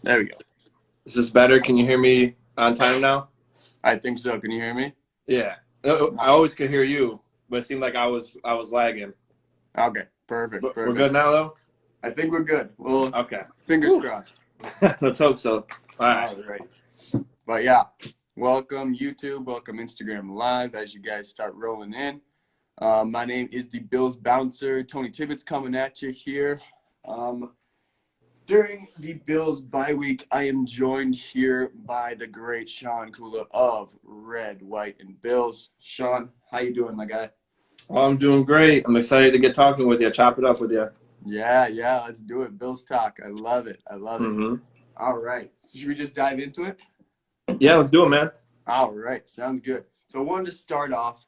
There we go. Is this better? Can you hear me on time now? I think so. Can you hear me? Yeah. I always could hear you, but it seemed like I was lagging. Okay. Perfect. But we're good Perfect. now, though? I think we're good. Well, Okay. fingers Whew. crossed. Let's hope so. All right. All right. But yeah, welcome YouTube. Welcome Instagram Live as you guys start rolling in. My name is the Bills bouncer. Tony Tibbetts coming at you here. During the Bills bye week, I am joined here by the great Sean Kula of Red, White, and Bills. Sean, how you doing, my guy? Well, I'm doing great. I'm excited to get talking with you, chop it up with you. Yeah, let's do it. Bills talk. I love it. I love it. Mm-hmm. All right. So should we just dive into it? Yeah, let's do it, man. All right. Sounds good. So I wanted to start off.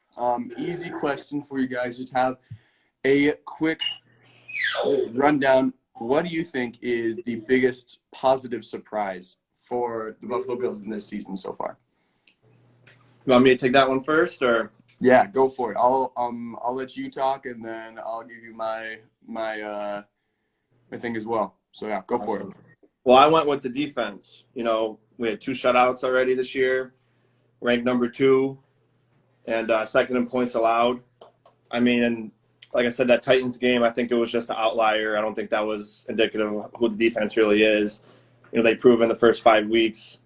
Easy question for you guys. Just have a quick rundown. What do you think is the biggest positive surprise for the Buffalo Bills in this season so far? You want me to take that one first, or? Yeah, go for it. I'll let you talk, and then I'll give you my thing as well. So yeah, go for it. Well, I went with the defense. We had 2 shutouts already this year, ranked number 2, and second in points allowed. I mean, and like I said, that Titans game, I think it was just an outlier. I don't think that was indicative of who the defense really is. They proved in the first 5 weeks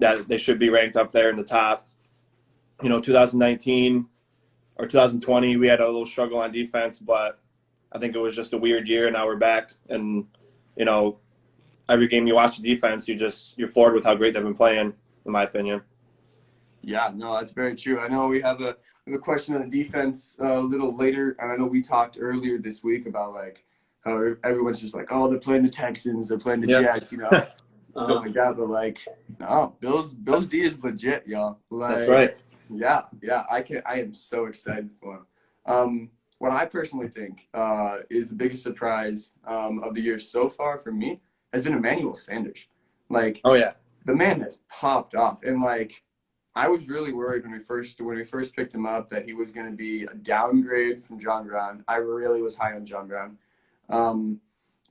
that they should be ranked up there in the top. 2019 or 2020, we had a little struggle on defense, but I think it was just a weird year. Now we're back, and every game you watch the defense, you're floored with how great they've been playing, in my opinion. Yeah, no, that's very true. I know we have a question on the defense a little later, and I know we talked earlier this week about like how everyone's just like, oh, they're playing the Texans, they're playing the Jets, stuff like that. But like, no, Bills D is legit, y'all. Like, That's right. Yeah, I am so excited for him. What I personally think is the biggest surprise of the year so far for me has been Emmanuel Sanders. Like, Oh yeah, the man has popped off, and like, I was really worried when we first picked him up that he was going to be a downgrade from John Brown. I really was high on John Brown,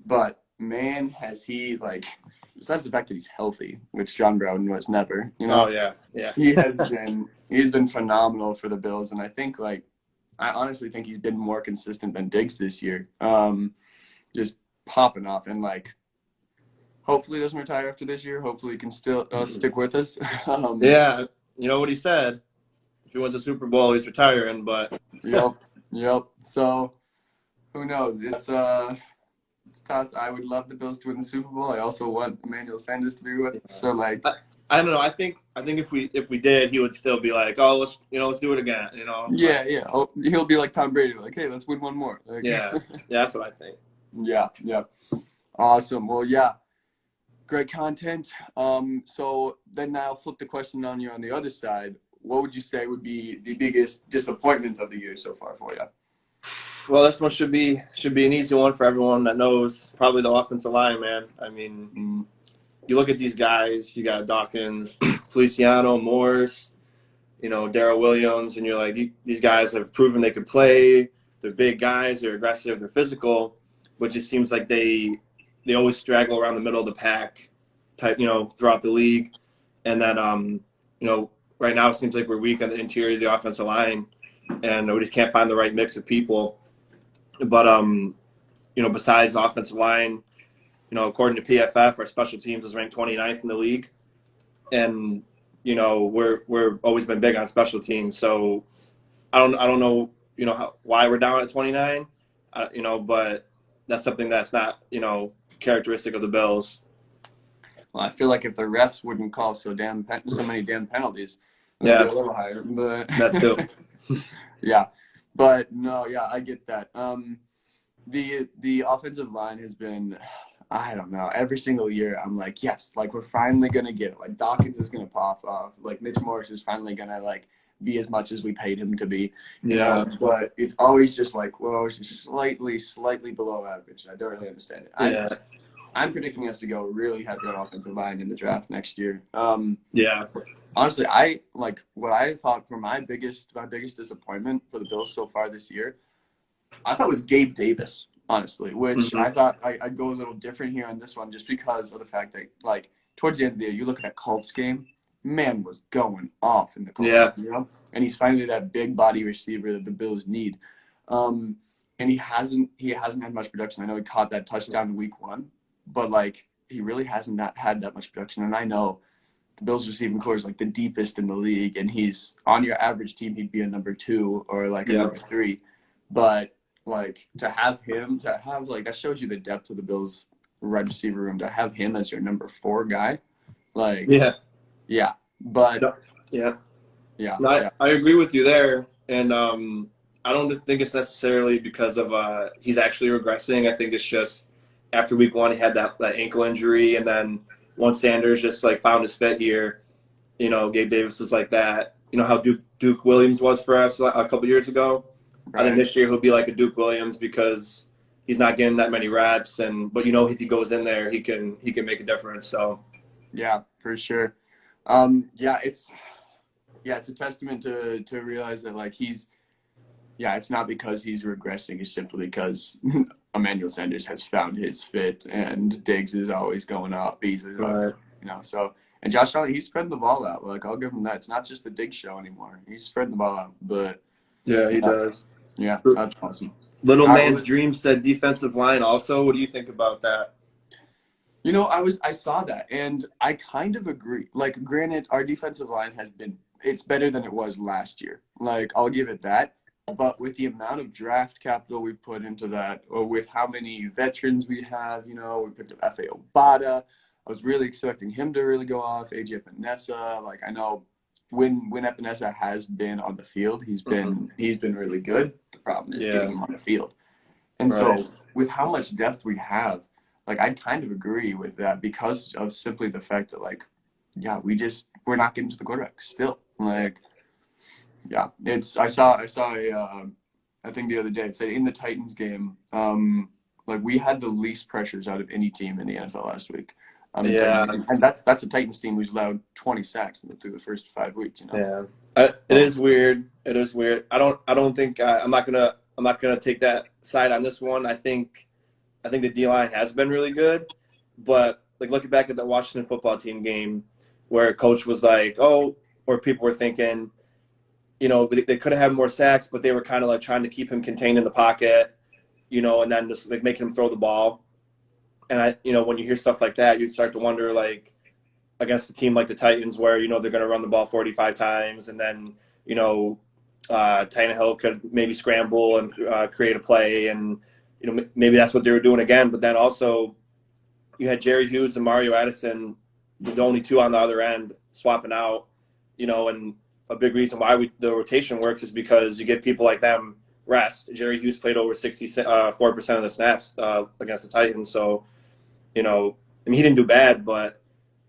but man, has he, like, besides the fact that he's healthy, which John Brown was never. Oh yeah. He's been phenomenal for the Bills, and I think I honestly think he's been more consistent than Diggs this year. Just popping off, and like, hopefully he doesn't retire after this year. Hopefully he can still stick with us. Yeah, you know what he said? If he wins a Super Bowl, he's retiring. But Yep. So who knows? It's tough. I would love the Bills to win the Super Bowl. I also want Emmanuel Sanders to be with us. So like, I don't know. I think if we did, he would still be like, oh, let's do it again. Yeah. Oh, he'll be like Tom Brady, like, hey, let's win one more. Like, Yeah, that's what I think. Yeah. Awesome. Well, yeah. Great content. So then I'll flip the question on you on the other side. What would you say would be the biggest disappointment of the year so far for you? Well, this one should be an easy one for everyone that knows. Probably the offensive line, man. I mean, you look at these guys. You got Dawkins, Feliciano, Morris, Darrell Williams, and you're like, these guys have proven they could play. They're big guys. They're aggressive. They're physical. But it just seems like they always straggle around the middle of the pack type, throughout the league. And then, right now it seems like we're weak on the interior of the offensive line, and we just can't find the right mix of people. But, besides offensive line, according to PFF, our special teams is ranked 29th in the league. And, we're always been big on special teams. So I don't know, why we're down at 29, but that's something that's not, characteristic of the Bills. Well, I feel like if the refs wouldn't call so many damn penalties, Yeah, be a little higher. But that too. Yeah, but no, yeah, I get that. The offensive line has been, I don't know, every single year I'm like, yes, like, we're finally gonna get it. Like, Dawkins is gonna pop off. Like, Mitch Morris is finally gonna like be as much as we paid him to be. Yeah. But it's always just like, well, it's just slightly below average. I don't really understand it. Yeah. I'm predicting us to go really heavy on offensive line in the draft next year. Yeah. Honestly, I like what I thought for my biggest disappointment for the Bills so far this year. I thought it was Gabe Davis. honestly, which Mhm. I thought I'd go a little different here on this one just because of the fact that, like, towards the end of the year, you look at that Colts game, man was going off in the Colts game, Yeah. and he's finally that big body receiver that the Bills need. Um, and he hasn't had much production. I know he caught that touchdown in week 1, but, like, he really hasn't not had that much production. And I know the Bills receiving core is like the deepest in the league, and he's on your average team, he'd be a number 2 or like a Yeah. number 3. But like to have him, to have like that shows you the depth of the Bills wide receiver room. To have him as your number 4 guy, like Yeah. yeah, but No. Yeah. yeah, No, yeah, I agree with you there, and I don't think it's necessarily because of he's actually regressing. I think it's just after week 1 he had that ankle injury, and then once Sanders just like found his fit here, Gabe Davis was like that. You know how Duke Williams was for us a couple years ago. I think right, this year he'll be like a Duke Williams because he's not getting that many reps, but if he goes in there, he can make a difference. So yeah, for sure. Yeah, it's a testament to realize that like it's not because he's regressing. It's simply because Emmanuel Sanders has found his fit, and Diggs is always going off. Beasley is always, right. so. And Josh Allen, he's spreading the ball out. Like, I'll give him that. It's not just the Diggs show anymore. He's spreading the ball out. But, Yeah, he yeah, does. yeah, that's awesome. Little All right, man's well, dream said defensive line. Also, what do you think about that? I saw that, and I kind of agree. Like, granted, our defensive line it's better than it was last year. Like, I'll give it that. But with the amount of draft capital we've put into that, or with how many veterans we have, we picked up F.A. Obata. I was really expecting him to really go off. A.J. Epinesa. Like, I know when Epinesa has been on the field, he's Mhm. been really good. The problem is Yeah, getting him on the field. And right. so with how much depth we have, like I kind of agree with that because of simply the fact that like, yeah, we're not getting to the quarterback still. Like, yeah, I saw I think the other day it said in the Titans game, like we had the least pressures out of any team in the NFL last week. Yeah, And that's a Titans team who's allowed 20 sacks through the first 5 weeks. yeah. It Um, is weird. It is weird. I don't think I'm not gonna take that side on this one. I think the D line has been really good, but like looking back at the Washington football team game, where coach was like, oh, or people were thinking, they could have had more sacks, but they were kind of like trying to keep him contained in the pocket, and then just like making him throw the ball. And when you hear stuff like that, you start to wonder, like, against a team like the Titans, where they're going to run the ball 45 times, and then Tannehill could maybe scramble and create a play, and maybe that's what they were doing again. But then also you had Jerry Hughes and Mario Addison, the only two on the other end, swapping out. And a big reason why the rotation works is because you give people like them rest. Jerry Hughes played over 64% of the snaps against the Titans, so he didn't do bad, but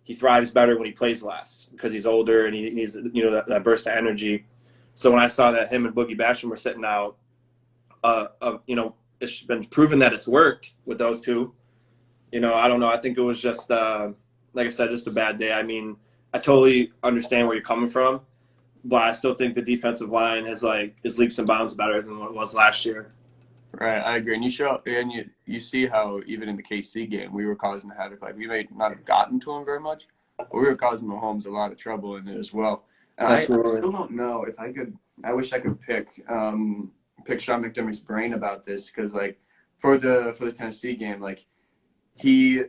he thrives better when he plays less because he's older and he needs that burst of energy. So when I saw that him and Boogie Basham were sitting out, it's been proven that it's worked with those two. I don't know. I think it was just like I said, just a bad day. I mean, I totally understand where you're coming from, but I still think the defensive line is leaps and bounds better than what it was last year. Right, I agree. And you see how even in the KC game we were causing havoc. Like we may not have gotten to him very much, but we were causing Mahomes a lot of trouble in it as well. And I Absolutely. still don't know if I could. I wish I could pick Sean McDermott's brain about this because like for the Tennessee game, like he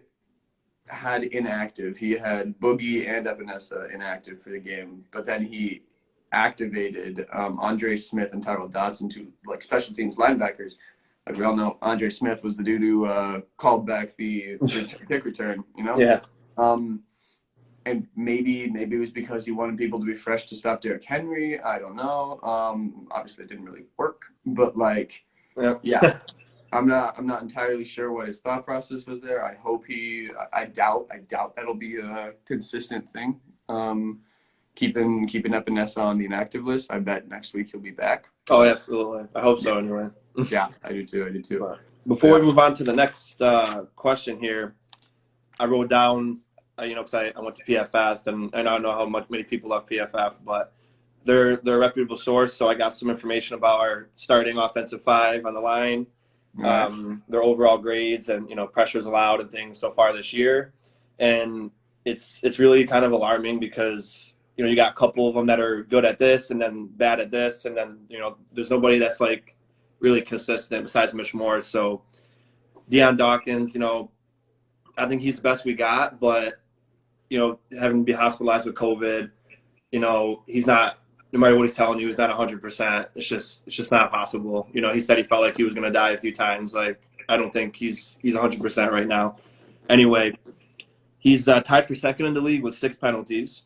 had inactive. He had Boogie and Epinesa inactive for the game, but then he activated Andre Smith and Tyrell Dodson, two like special teams linebackers. Like we all know, Andre Smith was the dude who called back the kick return. Yeah. Um, and maybe it was because he wanted people to be fresh to stop Derrick Henry. I don't know. Obviously, it didn't really work, but like, yeah, Yeah. I'm not entirely sure what his thought process was there. I hope I doubt that'll be a consistent thing. Keeping Epinesa on the inactive list. I bet next week he'll be back. Oh, But absolutely. I hope yeah, so anyway. yeah, I do too. But before we Yeah. move on to the next question here, I wrote down, because I went to PFF, and I don't know how many people love PFF, but they're a reputable source, so I got some information about our starting offensive five on the line. All right. their overall grades and, pressures allowed and things so far this year. And it's really kind of alarming because, you got a couple of them that are good at this and then bad at this. And then, there's nobody that's like really consistent besides Mitch Morse. So Dawkins, I think he's the best we got, but, having to be hospitalized with COVID, he's not, no matter what he's telling you, he's not 100%. It's just not possible. He said he felt like he was going to die a few times. Like, I don't think he's 100% right now. Anyway, he's tied for second in the league with 6 penalties.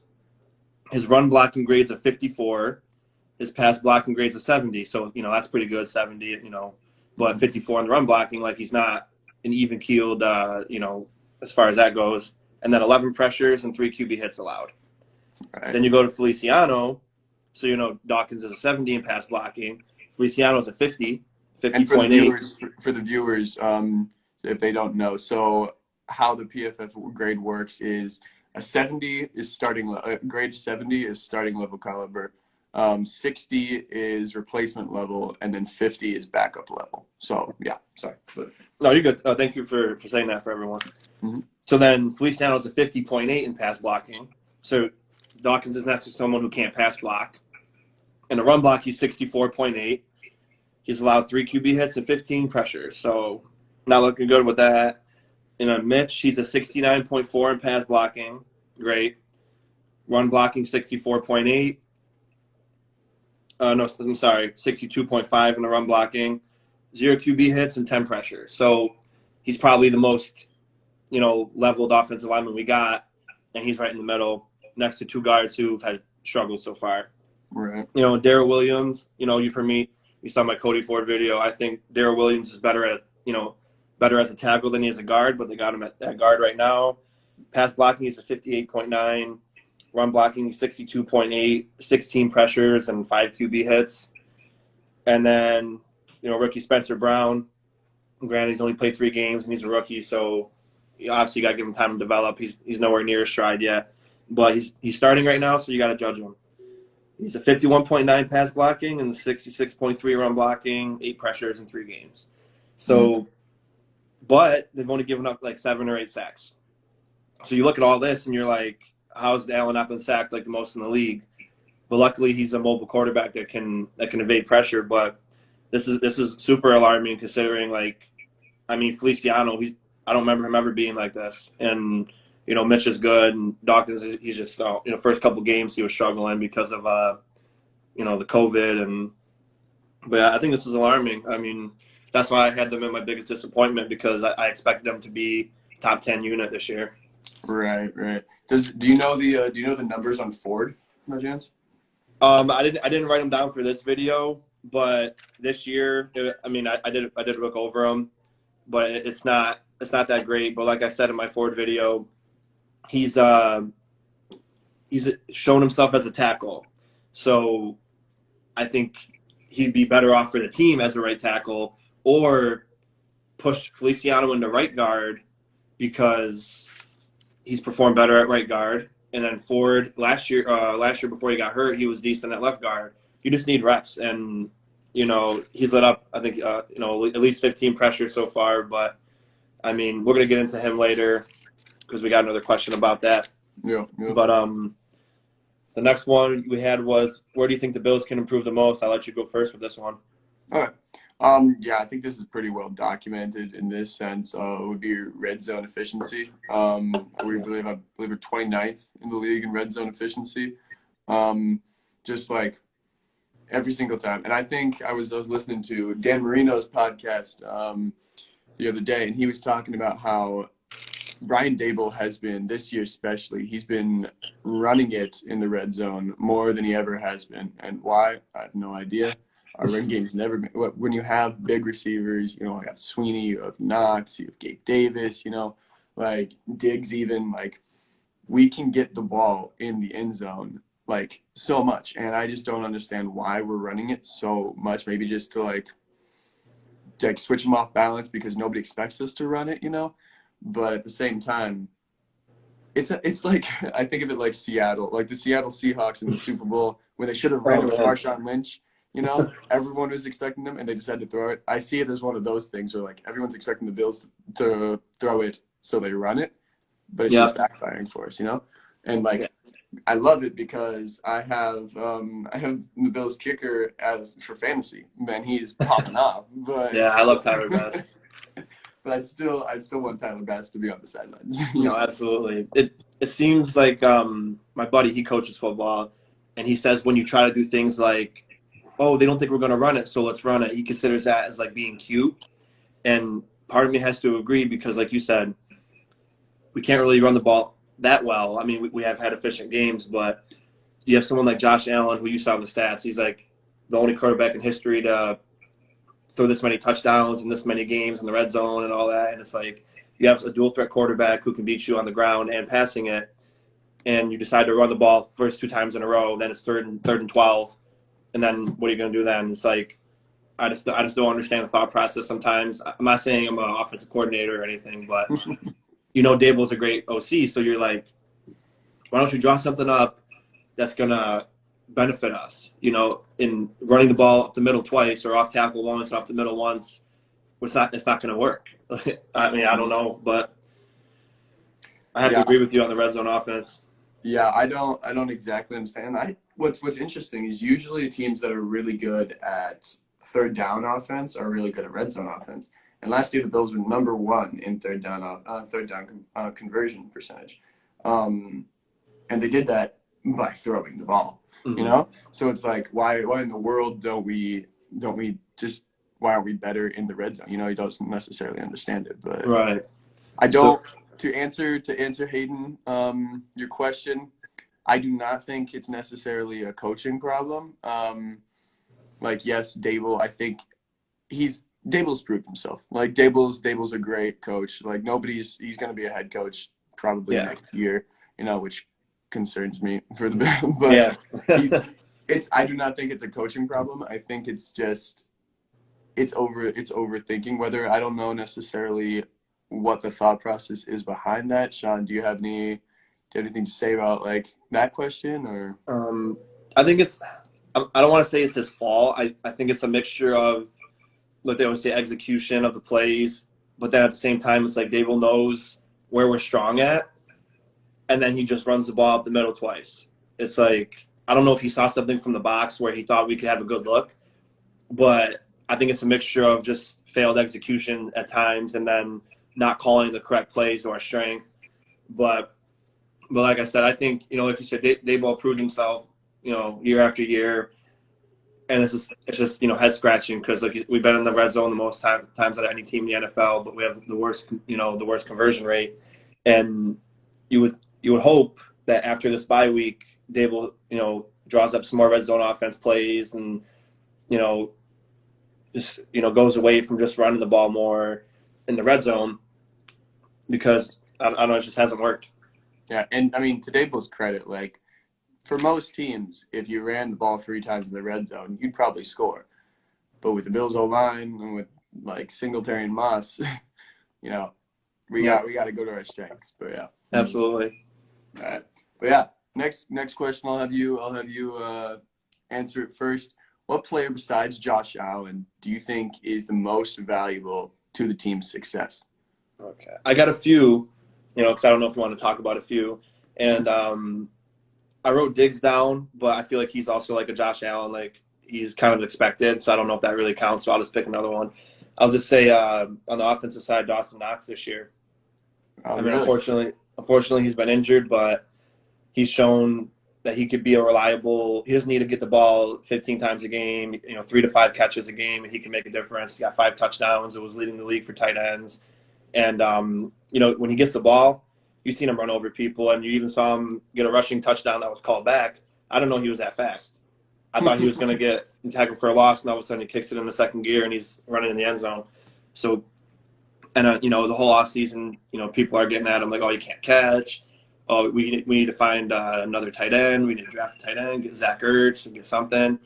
His run blocking grade's a 54. His pass blocking grade's a 70. So, that's pretty good, 70, but 54 on the run blocking, like he's not an even keeled, as far as that goes. And then 11 pressures and 3 QB hits allowed. Right. Then you go to Feliciano. So, Dawkins is a 70 in pass blocking. Feliciano's a 50, 50.8. And for the viewers, if they don't know, so how the PFF grade works is a 70 is grade 70 is starting level caliber. 60 is replacement level, and then 50 is backup level. So, yeah, sorry. But... No, you're good. Thank you for saying that for everyone. Mm-hmm. So then Feliciano's a 50.8 in pass blocking. So Dawkins is next to someone who can't pass block. In the run block, he's 64.8. He's allowed 3 QB hits and 15 pressures. So not looking good with that. And Mitch, he's a 69.4 in pass blocking. Great. Run blocking, 64.8. No, I'm sorry, 62.5 in the run blocking. 0 QB hits and 10 pressures. So he's probably the most, leveled offensive lineman we got. And he's right in the middle next to 2 guards who've had struggles so far. Right. Darrell Williams, you for me, you saw my Cody Ford video. I think Darrell Williams is better as a tackle than he is a guard, but they got him at that guard right now. Pass blocking, he's a 58.9. Run blocking, 62.8, 16 pressures and 5 QB hits. And then, rookie Spencer Brown. Granted, he's only played 3 games and he's a rookie, so obviously you got to give him time to develop. He's nowhere near his stride yet, but he's starting right now, so you got to judge him. He's a 51.9 pass blocking and the 66.3 run blocking, 8 pressures in 3 games. So, but they've only given up like 7 or 8 sacks. So you look at all this and you're like, how's Allen not been sacked like the most in the league? But luckily he's a mobile quarterback that can evade pressure. But this is super alarming considering Feliciano, I don't remember him ever being like this. And Mitch is good, and Dawkins, he's just first couple games he was struggling because of the COVID, but I think this is alarming. I mean, that's why I had them in my biggest disappointment because I expected them to be top 10 unit this year. Right. Do you know the numbers on Ford, by chance? I didn't write them down for this video, but this year, I did look over them, but it's not that great. But like I said in my Ford video, he's shown himself as a tackle, so I think he'd be better off for the team as a right tackle, or push Feliciano into right guard because he's performed better at right guard. And then Ford last year before he got hurt, he was decent at left guard. You just need reps, and he's let up I think at least 15 pressures so far. But I mean, we're gonna get into him later because we got another question about that. Yeah. But the next one we had was, where do you think the Bills can improve the most? I'll let you go first with this one. All right. Yeah, I think this is pretty well documented in this sense. It would be red zone efficiency. I believe we're 29th in the league in red zone efficiency. Just like every single time. And I think I was listening to Dan Marino's podcast the other day, and he was talking about how Brian Dable has been, this year especially, he's been running it in the red zone more than he ever has been. And why? I have no idea. Our run game's never been – when you have big receivers, you have Sweeney, you have Knox, you have Gabe Davis, like Diggs even. Like, we can get the ball in the end zone, like, so much. And I just don't understand why we're running it so much. Maybe just to, like switch them off balance because nobody expects us to run it, But at the same time, it's like I think of it like Seattle, like the Seattle Seahawks in the Super Bowl when they should have ran with Marshawn Lynch. You know, everyone was expecting them, and they decided to throw it. I see it as one of those things where like everyone's expecting the Bills to throw it, so they run it, but it's just backfiring for us. You know, and like I love it because I have the Bills kicker as for fantasy, man. He's popping off, but Yeah, I love Tyler Bass. but I'd still want Tyler Bass to be on the sidelines. No, absolutely. It seems like my buddy, he coaches football, and he says when you try to do things like, oh, they don't think we're going to run it, so let's run it. He considers that as like being cute, and part of me has to agree because, like you said, we can't really run the ball that well. I mean, we have had efficient games, but you have someone like Josh Allen, who you saw in the stats. He's like the only quarterback in history to throw this many touchdowns in this many games in the red zone and all that. And it's like you have a dual threat quarterback who can beat you on the ground and passing it, and you decide to run the ball first 2 times in a row. Then it's third and 12, and then what are you going to do then? It's like I just don't understand the thought process sometimes. I'm not saying I'm an offensive coordinator or anything, but Dable's a great OC, so you're like, why don't you draw something up that's going to benefit us, in running the ball up the middle twice or off tackle once, off the middle once. It's not going to work. I mean, I don't know, but I have to agree with you on the red zone offense. Yeah, I don't exactly understand. What's interesting is usually teams that are really good at third down offense are really good at red zone offense. And last year the Bills were number 1 in third down conversion percentage, and they did that by throwing the ball. Mm-hmm. So it's like why in the world don't we just why aren't we better in the red zone? He doesn't necessarily understand it, but right. I don't. To answer Hayden, your question, I do not think it's necessarily a coaching problem. Like yes, Dable, I think Dable's proved himself. Like Dable's a great coach. Like he's going to be a head coach probably next year. Which concerns me for the Bills. But I do not think it's a coaching problem. I think it's just it's overthinking. Whether I don't know necessarily what the thought process is behind that. Sean, do you have anything to say about like that question or? I think I don't want to say it's his fault. I think it's a mixture of what they always say, execution of the plays, but then at the same time, it's like Dable knows where we're strong at, and then he just runs the ball up the middle twice. It's like, I don't know if he saw something from the box where he thought we could have a good look, but I think it's a mixture of just failed execution at times and then not calling the correct plays to our strength. But like I said, I think, like you said, Dable proved himself, year after year. And it's just head scratching because like we've been in the red zone the most times out of any team in the NFL, but we have the worst conversion rate. And you would hope that after this bye week, Dable draws up some more red zone offense plays and just goes away from just running the ball more in the red zone because I don't know, it just hasn't worked. Yeah, and I mean to Dable's credit, like. For most teams, if you ran the ball 3 times in the red zone, you'd probably score. But with the Bills O-line and with like Singletary and Moss, we got to go to our strengths. But yeah, absolutely. All right, but yeah, next question, I'll have you answer it first. What player besides Josh Allen do you think is the most valuable to the team's success? Okay, I got a few, because I don't know if you want to talk about a few, and I wrote Diggs down, but I feel like he's also like a Josh Allen, like he's kind of expected, so I don't know if that really counts, so I'll just pick another one. I'll just say on the offensive side, Dawson Knox this year. I mean, really? Unfortunately, he's been injured, but he's shown that he could be a reliable – he doesn't need to get the ball 15 times a game, 3 to 5 catches a game, and he can make a difference. He got 5 touchdowns. It was leading the league for tight ends. And, when he gets the ball – you've seen him run over people, and you even saw him get a rushing touchdown that was called back. I don't know he was that fast. I thought he was going to get tackled for a loss, and all of a sudden he kicks it in the second gear, and he's running in the end zone. So, and, the whole offseason, people are getting at him like, oh, you can't catch. Oh, we need to find another tight end. We need to draft a tight end, get Zach Ertz, and get something.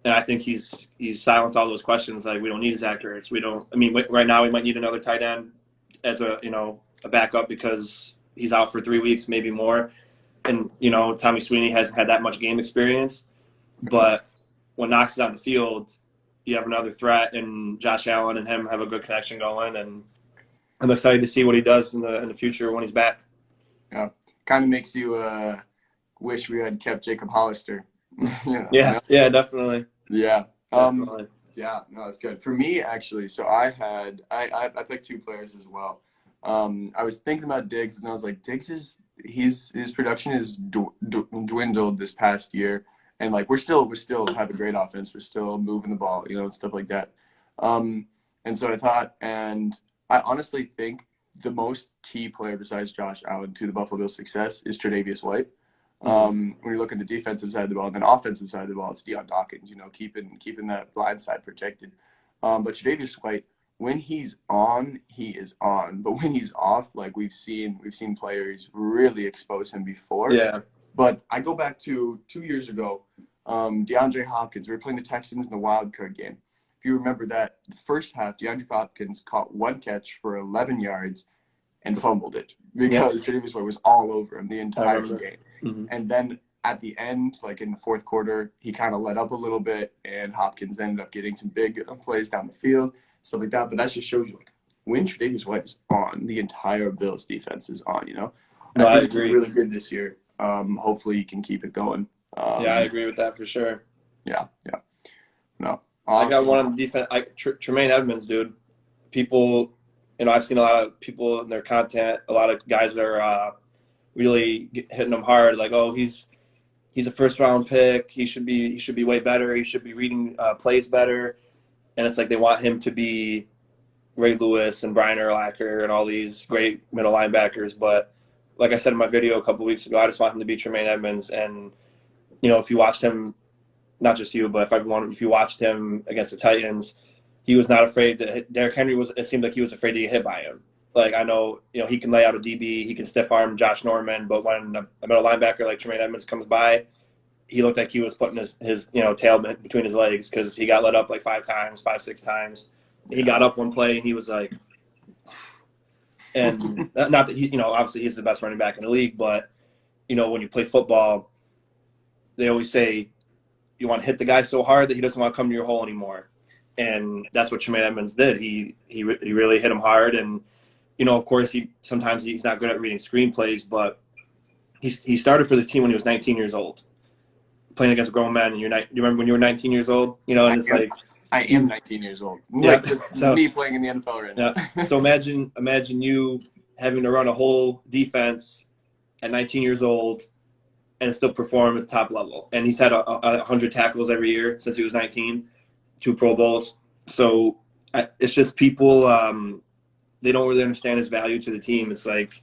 And I think he's silenced all those questions. Like, we don't need Zach Ertz. Right now we might need another tight end as a backup because – he's out for 3 weeks, maybe more. And, Tommy Sweeney hasn't had that much game experience. But when Knox is on the field, you have another threat, and Josh Allen and him have a good connection going, and I'm excited to see what he does in the future when he's back. Yeah, kind of makes you wish we had kept Jacob Hollister. Yeah, yeah, definitely. Yeah. Definitely. Yeah, no, that's good. For me, actually, so I picked two players as well. I was thinking about Diggs, and I was like, his production is dwindled this past year, and like we still have a great offense. We're still moving the ball, and stuff like that. And so I thought, and I honestly think the most key player besides Josh Allen to the Buffalo Bills' success is Tre'Davious White. When you look at the defensive side of the ball and then offensive side of the ball, it's Deion Dawkins, keeping that blind side protected. But Tre'Davious White, when he's on, he is on. But when he's off, like we've seen players really expose him before. Yeah. But I go back to 2 years ago, DeAndre Hopkins. We were playing the Texans in the wild card game. If you remember that, the first half, DeAndre Hopkins caught one catch for 11 yards and fumbled it because Tre'Davious White was all over him the entire game. Mm-hmm. And then at the end, like in the fourth quarter, he kind of let up a little bit, and Hopkins ended up getting some big plays down the field, stuff like that. But that just shows you, like, when Tre'Davious White is on, the entire Bills defense is on, No, I I think agree. he's really good this year. Hopefully he can keep it going. Yeah, I agree with that for sure. Yeah. No. I got Awesome. one on the defense. Tremaine Edmonds, dude. People, I've seen a lot of people in their content, a lot of guys that are really hitting him hard. Like, oh, he's a first round pick. He should be way better. He should be reading plays better. And it's like they want him to be Ray Lewis and Brian Urlacher and all these great middle linebackers. But like I said in my video a couple weeks ago, I just want him to be Tremaine Edmonds. And if you watched him, not just you, but if you watched him against the Titans, he was not afraid to hit. Derrick Henry it seemed like he was afraid to get hit by him. Like, I know, he can lay out a DB, he can stiff arm Josh Norman, but when a middle linebacker like Tremaine Edmonds comes by, he looked like he was putting his tail between his legs because he got let up like 6 times. He got up one play and he was like, and not that he, obviously he's the best running back in the league, but when you play football, they always say you want to hit the guy so hard that he doesn't want to come to your hole anymore. And that's what Tremaine Edmonds did. He really hit him hard. And, of course, sometimes he's not good at reading screenplays, but he started for this team when he was 19 years old, playing against a grown man. And you remember when you were 19 years old? And it's like I am 19 years old. Yeah, so me playing in the NFL right now. Yeah. So imagine you having to run a whole defense at 19 years old and still perform at the top level. And he's had 100 tackles every year since he was 19, 2 Pro Bowls. So it's just people, they don't really understand his value to the team. It's like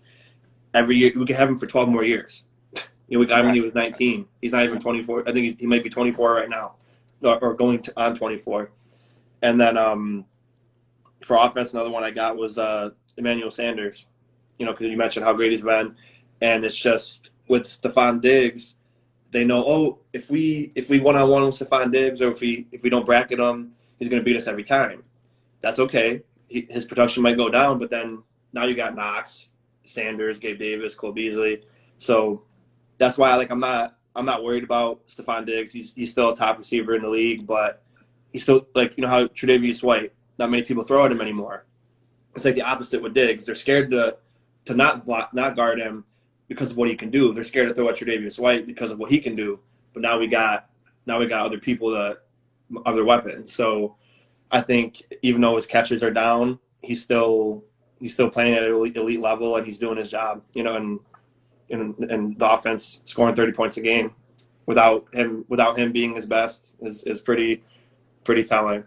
every year we could have him for 12 more years. We got him when he was 19. He's not even 24. I think he might be 24 right now, or going on 24. And then for offense, another one I got was Emmanuel Sanders. Because you mentioned how great he's been, and it's just with Stephon Diggs, they know, if we one-on-one with Stephon Diggs, or if we don't bracket him, he's going to beat us every time. That's okay. His production might go down, but then now you got Knox, Sanders, Gabe Davis, Cole Beasley. So that's why I'm not worried about Stephon Diggs. He's still a top receiver in the league, but he's still how Tre'Davious White, not many people throw at him anymore. It's like the opposite with Diggs. They're scared to not guard him because of what he can do. They're scared to throw at Tre'Davious White because of what he can do. But now we got other people, other weapons. So I think even though his catches are down, he's still playing at an elite level, and he's doing his job. And the offense scoring 30 points a game without him being his best is pretty telling.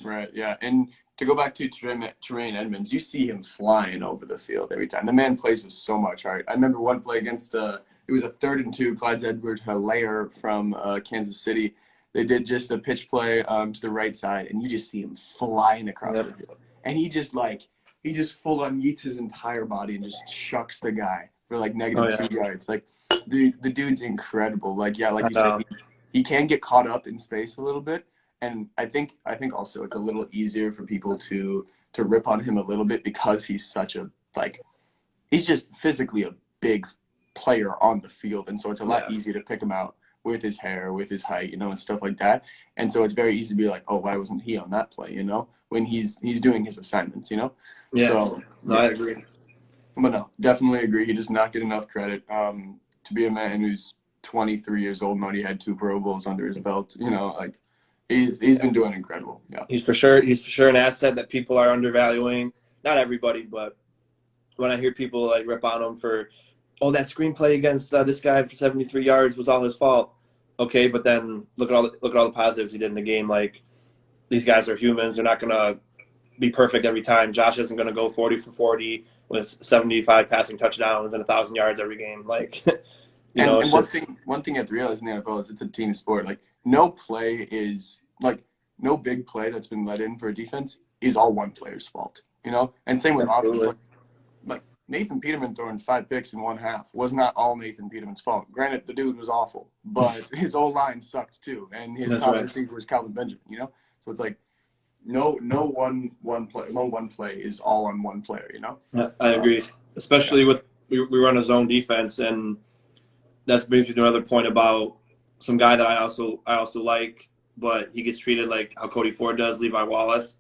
Right. Yeah. And to go back to Tremaine Edmonds, you see him flying over the field every time. The man plays with so much heart. I remember one play against it was a 3rd and 2. Clyde-Edwards-Helaire from Kansas City. They did just a pitch play to the right side, and you just see him flying across the field. And he just full on yeets his entire body and just chucks the guy for -2 yards. Like the dude's incredible. Like you said, he can get caught up in space a little bit. And I think also it's a little easier for people to rip on him a little bit because he's such he's just physically a big player on the field, and so it's a lot easier to pick him out. with his hair, with his height, and stuff like that. And so it's very easy to be like, oh, why wasn't he on that play, when he's doing his assignments, Yeah. So No, I agree. But no, definitely agree. He does not get enough credit. To be a man who's 23 years old and already had 2 Pro Bowls under his belt, like he's been doing incredible. Yeah. He's for sure an asset that people are undervaluing. Not everybody, but when I hear people like rip on him for, oh, that screenplay against this guy for 73 yards was all his fault. Okay, but then look at all the positives he did in the game. Like, these guys are humans; they're not gonna be perfect every time. Josh isn't gonna go 40 for 40 with 75 passing touchdowns and 1,000 yards every game. Like, and one thing you have to realize in the NFL is it's a team sport. Like, no big play that's been let in for a defense is all one player's fault. And same with offense. Like Nathan Peterman throwing 5 picks in one half was not all Nathan Peterman's fault. Granted, the dude was awful, but his O-line sucked too, and his top receiver was Calvin Benjamin. So it's like no one play is all on one player. I agree, especially with we run a zone defense, and that brings me to another point about some guy that I also like, but he gets treated like how Cody Ford does, Levi Wallace.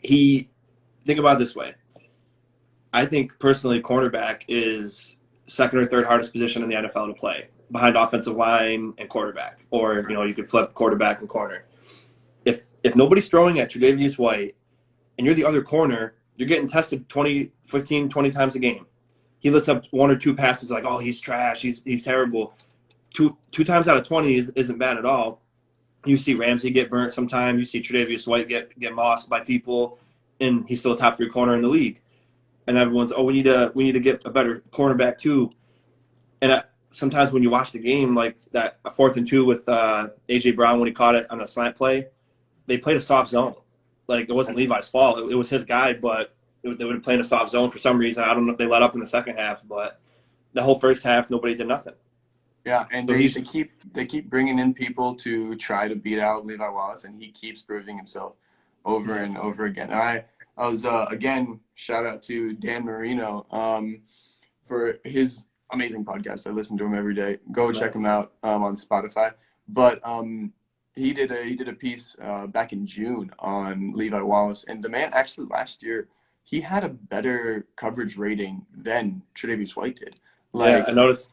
Think about it this way. I think personally, cornerback is second or third hardest position in the NFL to play, behind offensive line and quarterback. Or you could flip quarterback and corner. If nobody's throwing at Tre'Davious White and you're the other corner, you're getting tested 15, 20 times a game. He lets up 1 or 2 passes like, oh, he's trash, he's terrible. Two times out of 20 isn't bad at all. You see Ramsey get burnt sometimes. You see Tre'Davious White get mossed by people, and he's still a top 3 corner in the league. And everyone's, oh, we need to get a better cornerback too. And sometimes when you watch the game, like that 4th and 2 with A.J. Brown when he caught it on a slant play, they played a soft zone. Like, it wasn't Levi's fault. It was his guy, but they would have played a soft zone for some reason. I don't know if they let up in the second half, but the whole first half, nobody did nothing. Yeah, and so they keep bringing in people to try to beat out Levi Wallace, and he keeps proving himself over and over again. I was again, shout out to Dan Marino for his amazing podcast. I listen to him every day. Go check him out on Spotify. But he did a piece back in June on Levi Wallace, and the man actually last year he had a better coverage rating than Tre'Davious White did. Like, yeah,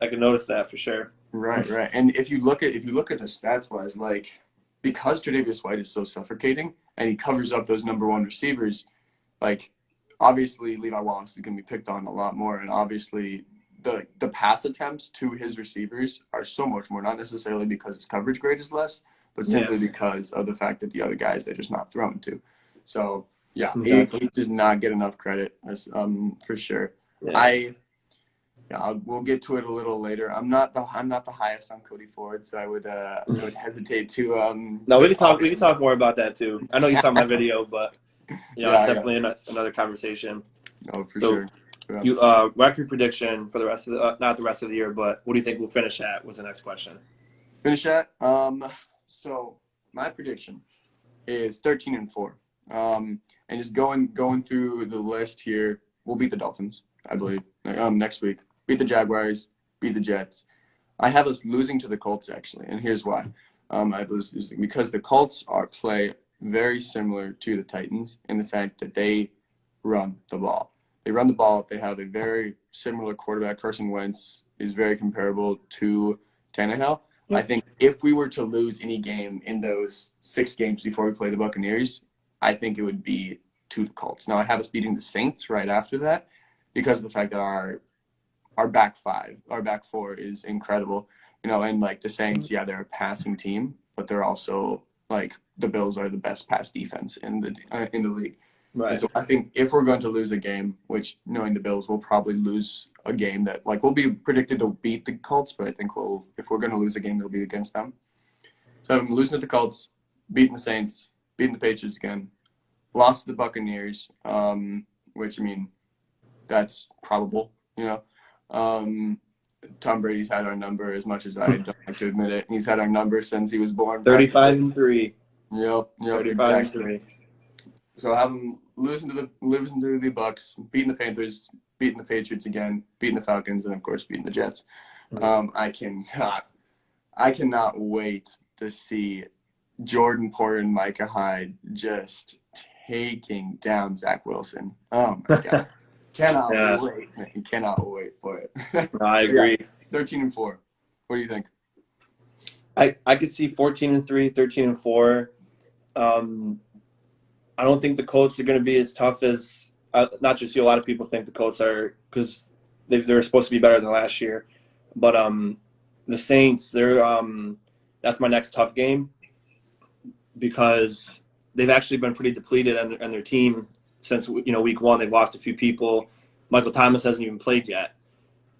I can notice that for sure. Right. And if you look at the stats wise, like, because Tre'Davious White is so suffocating and he covers up those number 1 receivers, like, obviously Levi Wallace is going to be picked on a lot more, and obviously the pass attempts to his receivers are so much more, not necessarily because his coverage grade is less, but simply because of the fact that the other guys they're just not thrown to. So yeah, exactly. he does not get enough credit, as for sure. Yeah. We'll get to it a little later. I'm not the highest on Cody Ford, so I would hesitate to. No, we can talk more about that too. I know you saw my video, but it's definitely another conversation. Oh, for sure. Yeah. You record prediction for the rest of not the rest of the year, but what do you think we'll finish at? Was the next question. Finish at so my prediction is 13-4. And just going through the list here, we'll beat the Dolphins, I believe, next week. Beat the Jaguars, beat the Jets. I have us losing to the Colts, actually, and here's why. I have us losing because the Colts play very similar to the Titans in the fact that they run the ball. They run the ball. They have a very similar quarterback. Carson Wentz is very comparable to Tannehill. I think if we were to lose any game in those 6 games before we play the Buccaneers, I think it would be to the Colts. Now, I have us beating the Saints right after that because of the fact that our back 4 is incredible, and like the Saints, they're a passing team, but they're also like the Bills are the best pass defense in the league. Right. And so I think if we're going to lose a game, which knowing the Bills, we'll probably lose a game that like we'll be predicted to beat the Colts, but I think if we're going to lose a game, it'll be against them. So I'm losing to the Colts, beating the Saints, beating the Patriots again, lost to the Buccaneers, which that's probable, Tom Brady's had our number as much as I don't like to admit it. He's had our number since he was born. 35-3. Yep, 35-3. So I'm losing to the Bucs, beating the Panthers, beating the Patriots again, beating the Falcons, and of course beating the Jets. I cannot I cannot wait to see Jordan Porter and Micah Hyde just taking down Zach Wilson. Oh my God. Cannot Yeah. wait, man. Cannot wait for it. No, I agree. 13-4. What do you think? I could see 14-3, 13-4. I don't think the Colts are going to be as tough as not just you. A lot of people think the Colts are because they're supposed to be better than last year. But the Saints, that's my next tough game because they've actually been pretty depleted on their team since week one. They've lost a few people. Michael Thomas hasn't even played yet,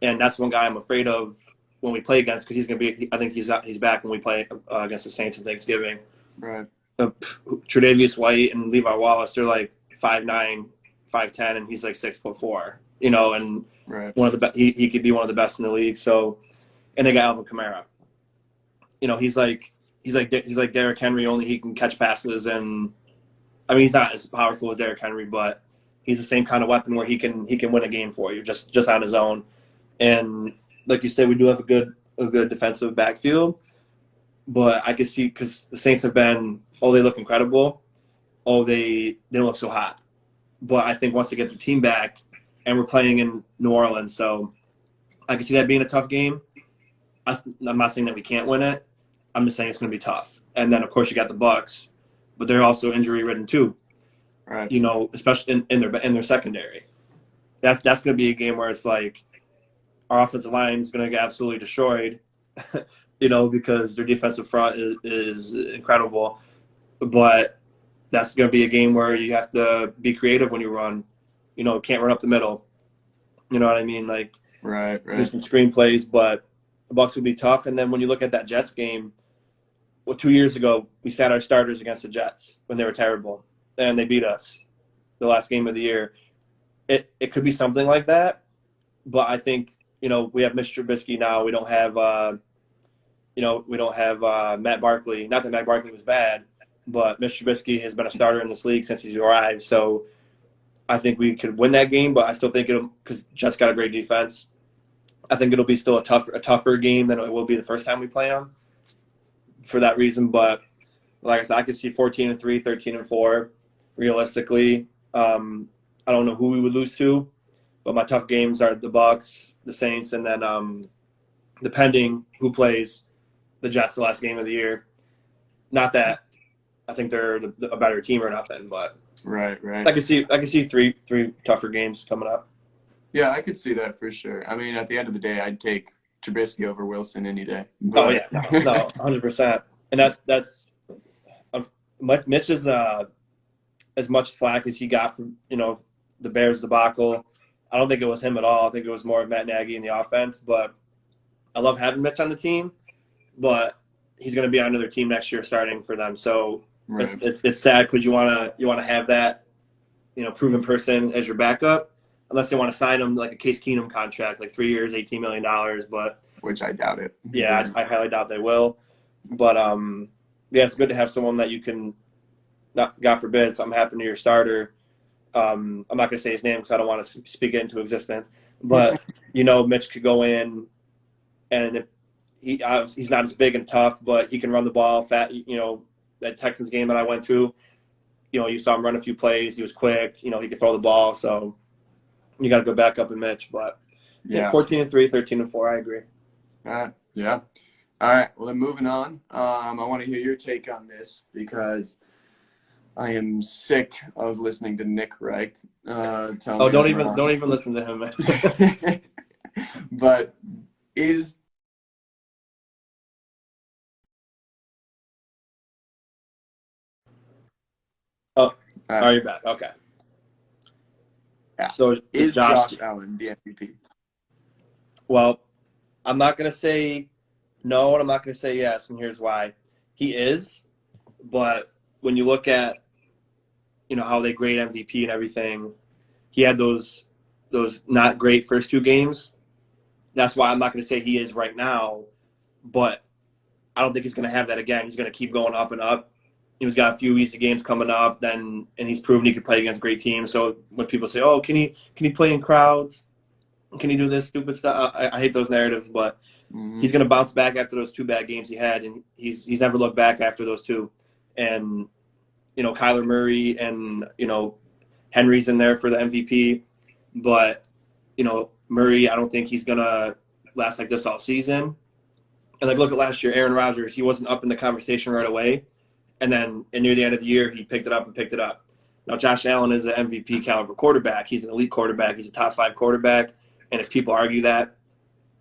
and that's one guy I'm afraid of when we play against because he's going to be. I think he's back when we play against the Saints on Thanksgiving. Right. Tre'Davious White and Levi Wallace, they're like 5'9", 5'10", and he's like 6'4". And right. one of the he could be one of the best in the league. So, and they got Alvin Kamara. He's like Derrick Henry, only he can catch passes, and I mean he's not as powerful as Derrick Henry, but he's the same kind of weapon where he can win a game for you just on his own. And like you said, we do have a good defensive backfield. But I could see because the Saints have been, they look incredible. They don't look so hot. But I think once they get their team back, and we're playing in New Orleans, so I can see that being a tough game. I'm not saying that we can't win it. I'm just saying it's going to be tough. And then, of course, you got the Bucs, but they're also injury-ridden too. Right. Especially in their secondary. That's going to be a game where it's like our offensive line is going to get absolutely destroyed. Because their defensive front is incredible. But that's going to be a game where you have to be creative when you run. Can't run up the middle. You know what I mean? Like, right. There's some screenplays, but the Bucs will be tough. And then when you look at that Jets game, 2 years ago, we sat our starters against the Jets when they were terrible. And they beat us the last game of the year. It could be something like that. But I think, we have Mr. Trubisky now. We don't have Matt Barkley. Not that Matt Barkley was bad, but Mr. Trubisky has been a starter in this league since he's arrived. So I think we could win that game, but I still think because Jets got a great defense. I think it'll be still a tougher game than it will be the first time we play them for that reason. But like I said, I could see 14-3, 13-4 realistically. I don't know who we would lose to, but my tough games are the Bucs, the Saints, and then depending who plays the Jets the last game of the year. Not that I think they're a better team or nothing, but right. I can see three tougher games coming up. Yeah, I could see that for sure. I mean, at the end of the day, I'd take Trubisky over Wilson any day. But... Oh yeah, no, 100%. And that's Mitch is as much flack as he got from the Bears debacle. I don't think it was him at all. I think it was more of Matt Nagy in the offense. But I love having Mitch on the team, but he's going to be on another team next year starting for them. So right. it's sad because you want to have that proven person as your backup, unless they want to sign him like a Case Keenum contract, like 3 years, $18 million. But which I doubt it. Yeah, I highly doubt they will. But yeah, it's good to have someone that you can, not God forbid, something happen to your starter. I'm not going to say his name because I don't want to speak it into existence. But Mitch could go in, and he's not as big and tough, but he can run the ball. That Texans game that I went to, you saw him run a few plays. He was quick. He could throw the ball. So you got to go back up in Mitch. But yeah, 14-3, 13-4. I agree. Yeah. All right. Well, then moving on. I want to hear your take on this because I am sick of listening to Nick Reich. Don't even listen to him. But is are you back? Okay. Yeah. So is Josh Allen the MVP? Well, I'm not going to say no, and I'm not going to say yes, and here's why. He is, but when you look at how they grade MVP and everything, he had those not great first two games. That's why I'm not going to say he is right now, but I don't think he's going to have that again. He's going to keep going up and up. He's got a few easy games coming up, and he's proven he can play against great teams. So when people say, "Oh, can he play in crowds? Can he do this stupid stuff?" I hate those narratives, but He's going to bounce back after those 2 bad games he had, and he's never looked back after those 2. And Kyler Murray and Henry's in there for the MVP, but Murray, I don't think he's going to last like this all season. And look at last year, Aaron Rodgers, he wasn't up in the conversation right away, and then near the end of the year, he picked it up. Now Josh Allen is an MVP caliber quarterback. He's an elite quarterback. He's a top 5 quarterback. And if people argue that,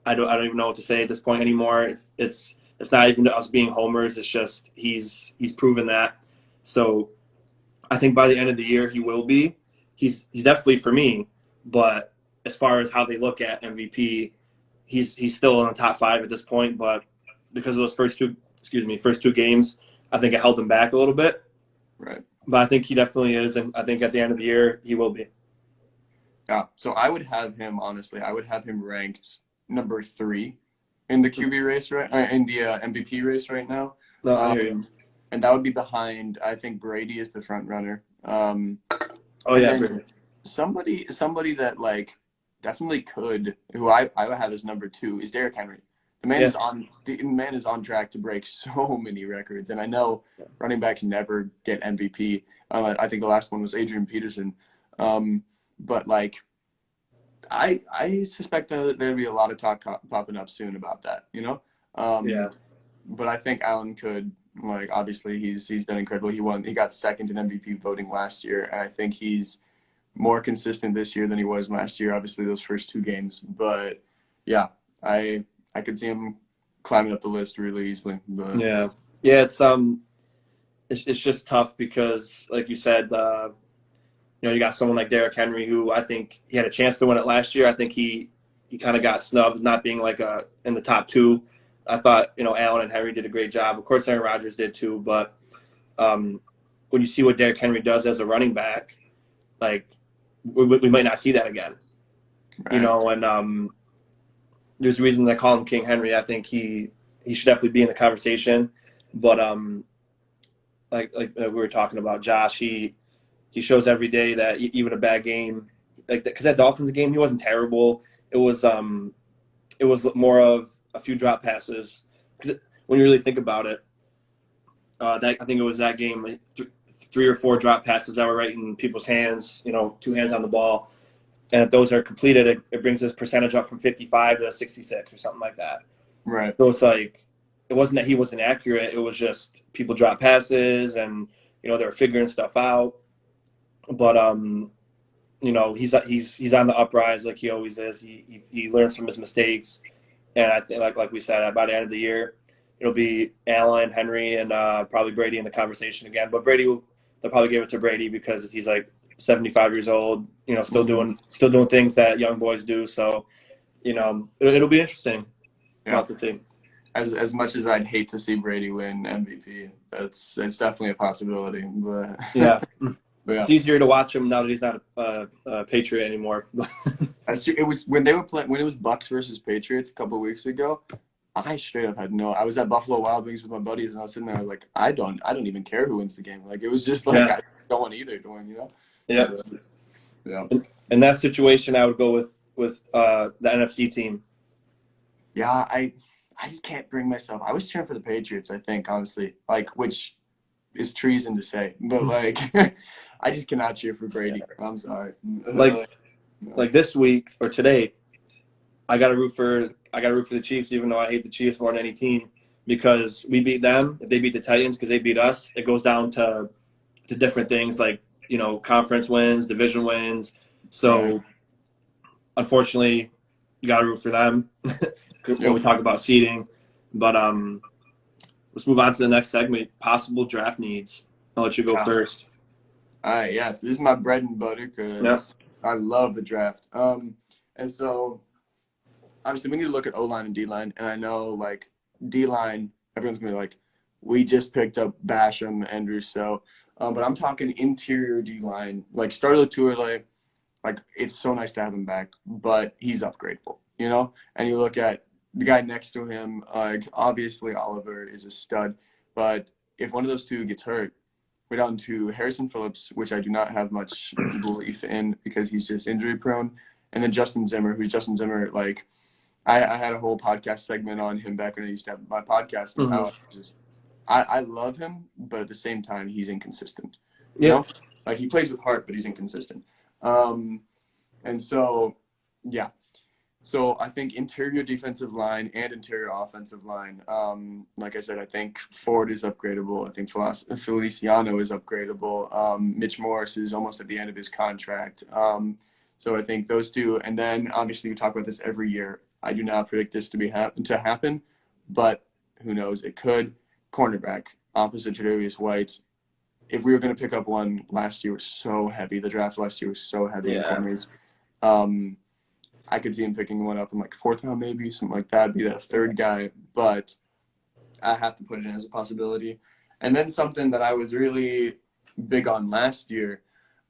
I don't even know what to say at this point anymore. It's not even us being homers. It's just he's proven that. So I think by the end of the year he will be. He's definitely for me. But as far as how they look at MVP, he's still in the top 5 at this point. But because of those first two games, I think it held him back a little bit. Right. But I think he definitely is, and I think at the end of the year he will be. Yeah. So I would have him ranked number 3 in the QB race, right? In the MVP race right now. No, I hear you. And that would be behind. I think Brady is the front runner. Somebody that like definitely could, who I would have as number 2 is Derrick Henry. The man is on track to break so many records, and I know running backs never get MVP. I think the last one was Adrian Peterson, but like I suspect that there'll be a lot of talk popping up soon about that. But I think Allen could. Like obviously he's done incredible. He got second in MVP voting last year, and I think he's more consistent this year than he was last year. Obviously those first 2 games, but yeah, I could see him climbing up the list really easily. But yeah, it's just tough because, like you said, you got someone like Derrick Henry who I think he had a chance to win it last year. I think he kind of got snubbed, not being like in the top 2. I thought Allen and Henry did a great job. Of course, Aaron Rodgers did too. But when you see what Derrick Henry does as a running back, like we might not see that again. Right. And there's reasons I call him King Henry. I think he should definitely be in the conversation. But like we were talking about, Josh, he shows every day that even a bad game, like because that Dolphins game, he wasn't terrible. It was more of a few drop passes. Because when you really think about it, I think it was that game, like 3 or 4 drop passes that were right in people's hands. 2 hands on the ball. And if those are completed, it brings his percentage up from 55 to 66 or something like that. Right. So it's like, it wasn't that he wasn't accurate. It was just people drop passes and, they were figuring stuff out. But, he's on the uprise like he always is. He learns from his mistakes. And I think, like we said, by the end of the year, it'll be Allen, Henry, and probably Brady in the conversation again. But they'll probably give it to Brady because he's like 75 years old, still doing things that young boys do. So, it'll be interesting. Yeah. To see. As much as I'd hate to see Brady win MVP, it's definitely a possibility. But yeah. But yeah. It's easier to watch him now that he's not a Patriot anymore. That's true. It was when they were playing when it was Bucks versus Patriots a couple of weeks ago. I straight up had I was at Buffalo Wild Wings with my buddies, and I was sitting there. I was like, I don't even care who wins the game. Like it was just like I don't want either to win. Yeah. Yeah. In that situation, I would go with the NFC team. Yeah, I just can't bring myself. I was cheering for the Patriots. I think honestly, which is treason to say, but I just cannot cheer for Brady. I'm sorry. Like this week or today, I gotta root for the Chiefs, even though I hate the Chiefs more than any team, because we beat them. If they beat the Titans because they beat us, it goes down to different things like conference wins, division wins. So unfortunately, you gotta root for them when we talk about seeding. But let's move on to the next segment: possible draft needs. I'll let you go first. All right, yeah. So this is my bread and butter because I love the draft. And so obviously we need to look at O-line and D-line. And I know D-line, everyone's gonna be like, we just picked up Basham and Rousseau. But I'm talking interior D-line, Starla Touré. It's so nice to have him back, but he's upgradable, And you look at the guy next to him, obviously Oliver is a stud, but if one of those two gets hurt, we're down to Harrison Phillips, which I do not have much belief in because he's just injury prone, and then Justin Zimmer, I had a whole podcast segment on him back when I used to have my podcast, and how I love him, but at the same time he's inconsistent. You know, like he plays with heart, but he's inconsistent. And so, yeah. So I think interior defensive line and interior offensive line. Like I said, I think Ford is upgradable. I think Feliciano is upgradable. Mitch Morris is almost at the end of his contract. So I think those two, and then obviously we talk about this every year. I do not predict this to happen, but who knows? It could. Cornerback opposite Tre'Davious White. If we were going to pick up one, last year was so heavy. The draft last year was so heavy in corners. I could see him picking one up in like fourth round, maybe something like that, be that third guy. But I have to put it in as a possibility. And then something that I was really big on last year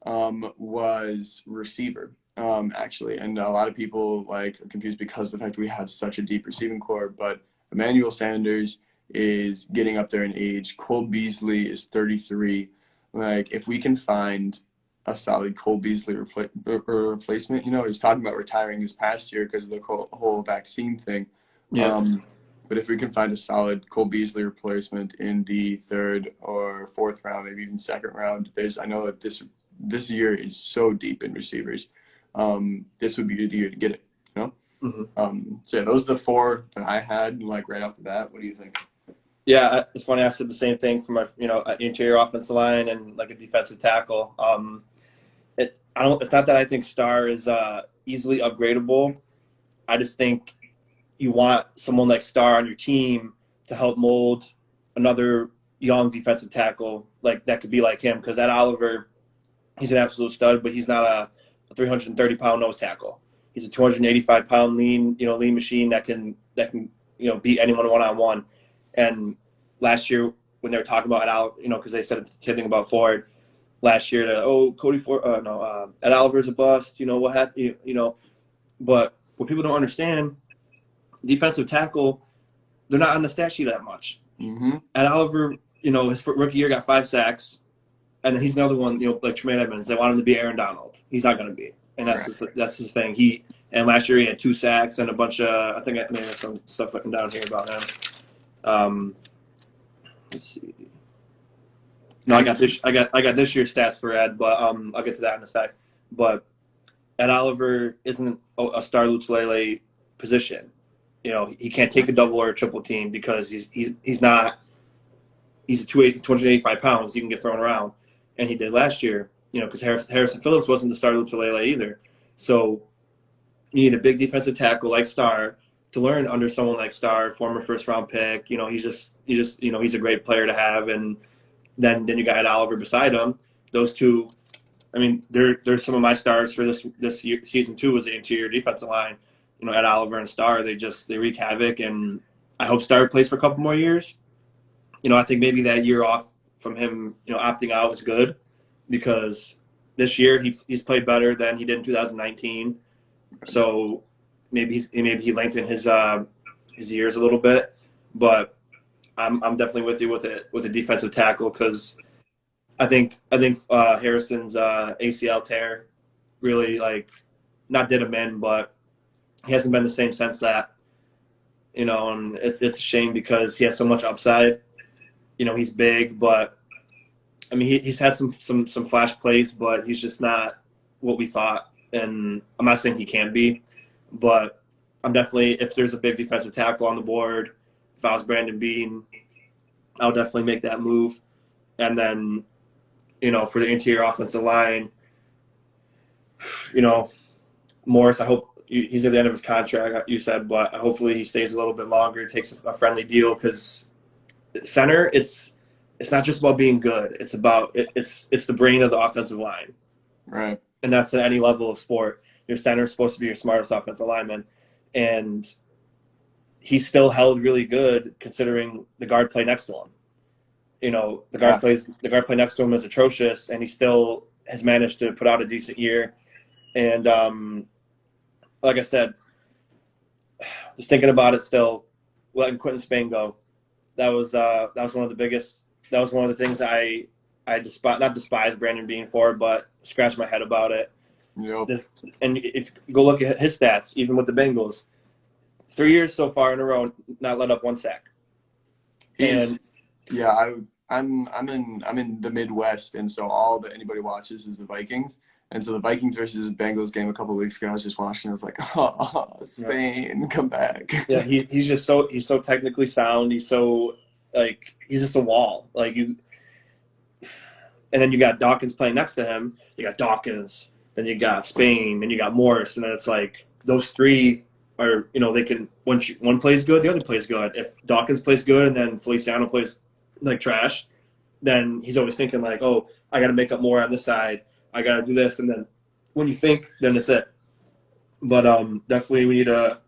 was receiver. Actually, and a lot of people like are confused because of the fact that we have such a deep receiving core. But Emmanuel Sanders is getting up there in age. Cole Beasley is 33. Like, if we can find a solid Cole Beasley replacement, he's talking about retiring this past year because of the whole vaccine thing. But if we can find a solid Cole Beasley replacement in the third or fourth round, maybe even second round, I know that this year is so deep in receivers. This would be the year to get it, So yeah, those are the four that I had, like, right off the bat. What do you think? Yeah, it's funny. I said the same thing for my, interior offensive line and like a defensive tackle. It's not that I think Star is easily upgradable. I just think you want someone like Star on your team to help mold another young defensive tackle like that could be like him. Because Ed Oliver, he's an absolute stud, but he's not a 330-pound nose tackle. He's a 285-pound lean machine that can beat anyone one-on-one. And last year when they were talking about Ed Oliver, because they said the same thing about Ford last year, that Cody Ford, Ed Oliver's a bust. What happened? But what people don't understand, defensive tackle, they're not on the stat sheet that much. Ed Oliver, his rookie year got 5 sacks. And he's another one, like Tremaine Edmonds. They want him to be Aaron Donald. He's not going to be, and that's his thing. And last year he had 2 sacks and a bunch of. I think I may have some stuff written down here about him. Let's see. No, I got this year's stats for Ed, but I'll get to that in a sec. But Ed Oliver isn't a Star Lutulele position. He can't take a double or a triple team because he's not. He's 285 pounds. He can get thrown around. And he did last year, because Harrison Phillips wasn't the Star Lutulele either. So you need a big defensive tackle like Star to learn under someone like Star, former first-round pick. He's a great player to have. And then you got Ed Oliver beside him. Those two, I mean, they're some of my stars for this year, season 2 was the interior defensive line. Ed Oliver and Star, they wreak havoc. And I hope Star plays for a couple more years. I think maybe that year off from him, opting out was good because this year he's played better than he did in 2019. So maybe he lengthened his years a little bit. But I'm definitely with you with a defensive tackle because I think Harrison's ACL tear really not did him in, but he hasn't been the same since that. And it's a shame because he has so much upside. He's big, but I mean, he's had some flash plays, but he's just not what we thought. And I'm not saying he can't be, but I'm definitely, if there's a big defensive tackle on the board, if I was Brandon Beane, I would definitely make that move. And then, for the interior offensive line, Morris, I hope he's near the end of his contract, you said, but hopefully he stays a little bit longer, takes a friendly deal because center, it's not just about being good. It's about it's the brain of the offensive line, right? And that's at any level of sport. Your center is supposed to be your smartest offensive lineman, and he's still held really good considering the guard play next to him. The guard play next to him is atrocious, and he still has managed to put out a decent year. And like I said, just thinking about it, still letting Quentin Spain go. That was one of the biggest. That was one of the things I not despise Brandon Beane for, but scratch my head about it. Yep. And if you go look at his stats, even with the Bengals, 3 years so far in a row, not let up one sack. He's And yeah, I'm in the Midwest, and so all that anybody watches is the Vikings. And so the Vikings versus Bengals game a couple of weeks ago, I was just watching. I was like, oh, yeah, Spain, come back. yeah, he's just he's so technically sound. He's so like he's just a wall. Like you, and then you got Dawkins playing next to him. You got Dawkins, then you got Spain, then you got Morris, and then it's like those three are they can one plays good, the other plays good. If Dawkins plays good and then Feliciano plays like trash, then he's always thinking like, oh, I got to make up more on this side. I got to do this, and then when you think, then it's it. But definitely we need a.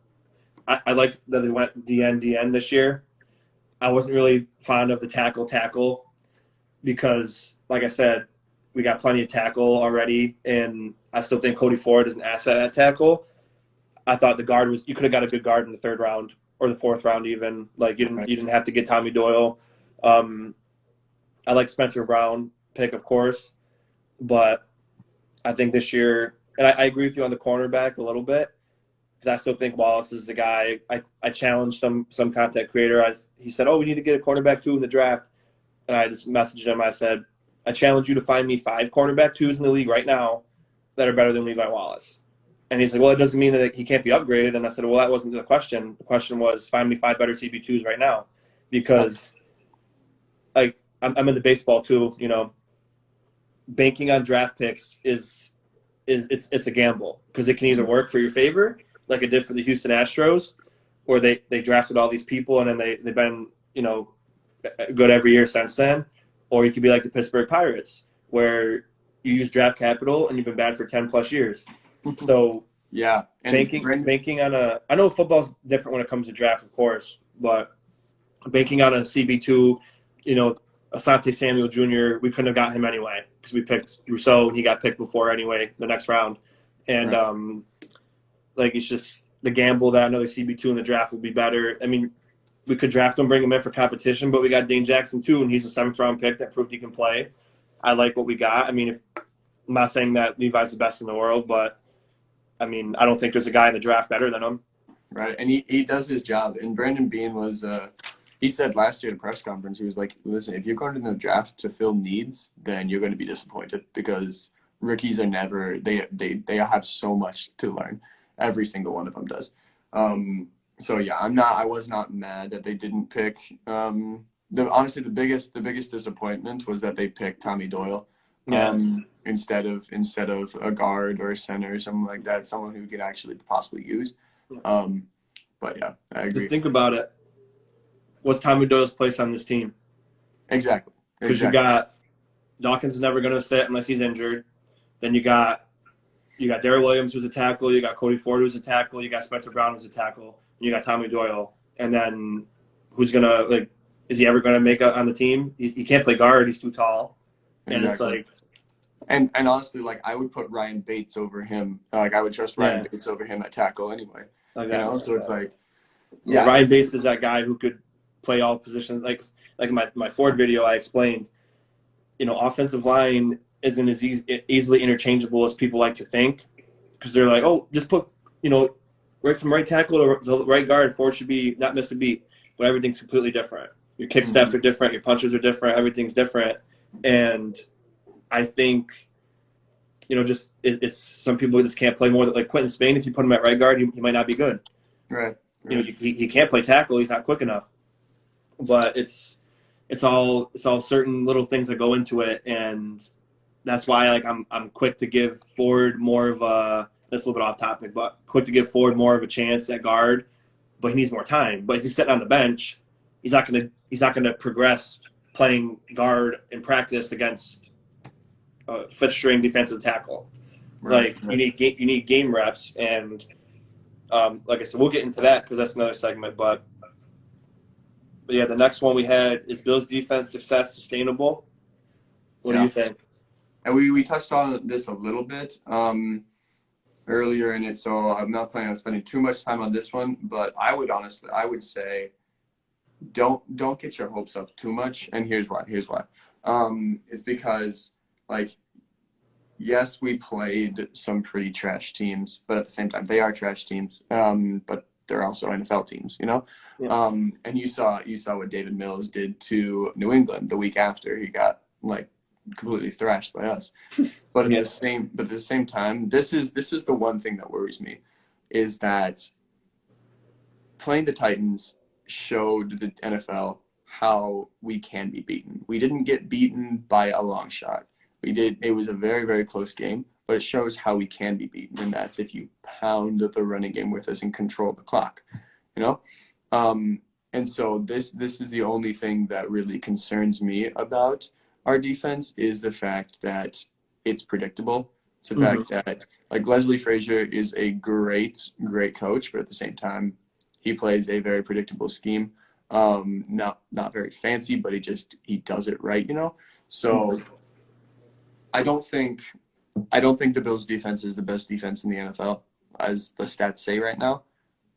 I liked that they went DN this year. I wasn't really fond of the tackle because, like I said, we got plenty of tackle already, and I still think Cody Ford is an asset at tackle. I thought the guard you could have got a good guard in the third round or the fourth round even. Like you didn't have to get Tommy Doyle. I like Spencer Brown pick, of course, but I think this year, and I agree with you on the cornerback a little bit because I still think Wallace is the guy. I challenged some content creator. He said, "Oh, we need to get a cornerback 2 in the draft," and I just messaged him. I said, "I challenge you to find me 5 cornerback 2s in the league right now that are better than Levi Wallace." And he's like, "Well, it doesn't mean that he can't be upgraded." And I said, "Well, that wasn't the question. The question was find me 5 better CB2s right now," because like I'm into baseball too. Banking on draft picks is it's a gamble because it can either work for your favor, like it did for the Houston Astros, or they drafted all these people and then they've been good every year since then, or you could be like the Pittsburgh Pirates where you use draft capital and you've been bad for 10 plus years. So Yeah, and banking on I know football's different when it comes to draft, of course, but banking on a CB2, Asante Samuel Jr., we couldn't have got him anyway because we picked Rousseau and he got picked before anyway the next round. And it's just the gamble that another CB2 in the draft would be better. I mean, we could draft him, bring him in for competition, but we got Dane Jackson too, and he's a 7th round pick that proved he can play. I like what we got. I mean, I'm not saying that Levi's the best in the world, but I mean, I don't think there's a guy in the draft better than him. Right, and he does his job. And Brandon Beane was he said last year at a press conference, he was like, listen, if you're going to the draft to fill needs, then you're going to be disappointed because rookies are never they have so much to learn. Every single one of them does. So yeah, I was not mad that they didn't pick honestly the biggest disappointment was that they picked Tommy Doyle. Instead of a guard or a center or something like that, someone who could actually possibly use. But yeah, I agree. Just think about it. What's Tommy Doyle's place on this team? Exactly. Because you got Dawkins is never going to sit unless he's injured. Then you got Darrell Williams who's a tackle. You got Cody Ford who's a tackle. You got Spencer Brown who's a tackle. And you got Tommy Doyle. And then who's gonna is he ever going to make it on the team? He can't play guard. He's too tall. And exactly. It's and honestly, I would put Ryan Bates over him. I would trust Ryan Bates over him at tackle anyway. So it's Ryan Bates is that guy who could play all positions. Like my Ford video, I explained, offensive line isn't as easily interchangeable as people like to think because they're like, oh, just put, right from right tackle to the right guard, Ford should be not miss a beat, but everything's completely different. Your kick steps are different, your punches are different, everything's different. And I think, it's some people just can't play more. Like Quentin Spain, if you put him at right guard, he might not be good. Right. He can't play tackle. He's not quick enough. But it's all certain little things that go into it, and that's why I'm quick to give Ford more of a. That's a little bit off topic, but quick to give Ford more of a chance at guard. But he needs more time. But if he's sitting on the bench, he's not gonna progress playing guard in practice against a 5th string defensive tackle. Right. You need game reps, and like I said, we'll get into that because that's another segment. But yeah, the next one we had is Bills defense success sustainable. What do you think? And we touched on this a little bit earlier in it, so I'm not planning on spending too much time on this one. But I would say don't get your hopes up too much, and here's why. It's because yes, we played some pretty trash teams, but at the same time, they are trash teams. But they're also NFL teams, you know? Yeah. And you saw what David Mills did to New England the week after he got like completely thrashed by us. But Yeah. at the same time, this is the one thing that worries me, is that playing the Titans showed the NFL how we can be beaten. We didn't get beaten by a long shot. It was a very, very close game, but it shows how we can be beaten, and that's if you pound the running game with us and control the clock, you know? And so this is the only thing that really concerns me about our defense, is the fact that it's predictable. It's the fact that, like, Leslie Frazier is a great, great coach, but at the same time, he plays a very predictable scheme. Not very fancy, but he does it right, you know? So I don't think the Bills defense is the best defense in the NFL, as the stats say right now,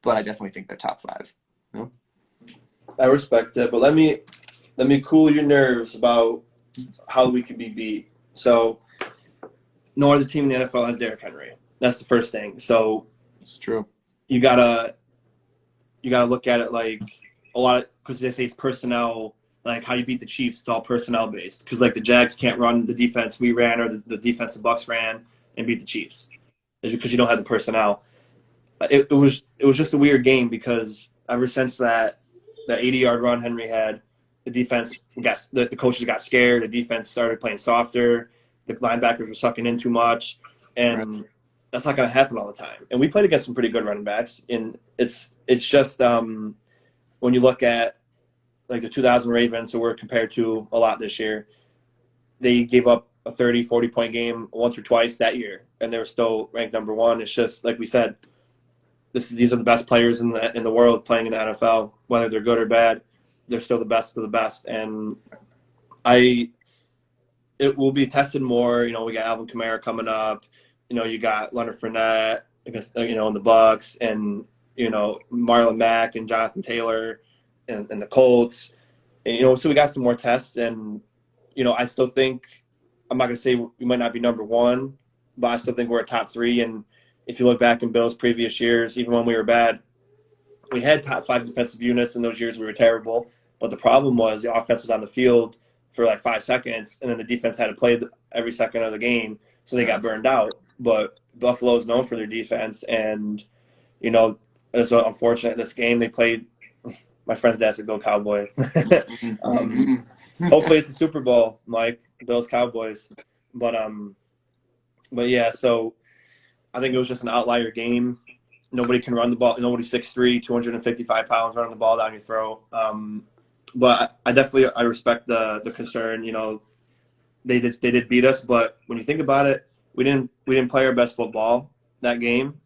but I definitely think they're top 5. You know? I respect it, but let me cool your nerves about how we could be beat. So, no other team in the NFL has Derrick Henry. That's the first thing. So It's true. you gotta look at it like a lot of, because they say it's personnel, like how you beat the Chiefs. It's all personnel based, because like the Jags can't run the defense we ran, or the defense the Bucs ran and beat the Chiefs. It's because you don't have the personnel. It was just a weird game, because ever since that 80-yard run Henry had, the defense the coaches got scared. The defense started playing softer. The linebackers were sucking in too much, and that's not going to happen all the time. And we played against some pretty good running backs, and it's just when you look at like the 2000 Ravens, who were compared to a lot this year, they gave up a 30, 40-point game once or twice that year, and they were still ranked number 1. It's just like we said, these are the best players in the world playing in the NFL. Whether they're good or bad, they're still the best of the best. And it will be tested more. You know, we got Alvin Kamara coming up. You know, you got Leonard Fournette against, you know, in the Bucs, and, you know, Marlon Mack and Jonathan Taylor and the Colts. And, you know, so we got some more tests. And, you know, I still think, I'm not going to say we might not be number 1, but I still think we're a top 3. And if you look back in Bill's previous years, even when we were bad, we had top 5 defensive units. In those years we were terrible. But the problem was the offense was on the field for like 5 seconds, and then the defense had to play every second of the game, so they got burned out. But Buffalo is known for their defense, and, you know, it's unfortunate this game they played. My friend's dad said, "Go Cowboys." Hopefully it's the Super Bowl, Mike. Bills Cowboys. But yeah, so I think it was just an outlier game. Nobody can run the ball. Nobody's 6'3", 255 pounds running the ball down your throat. But I respect the concern. You know, they did beat us, but when you think about it, we didn't play our best football that game,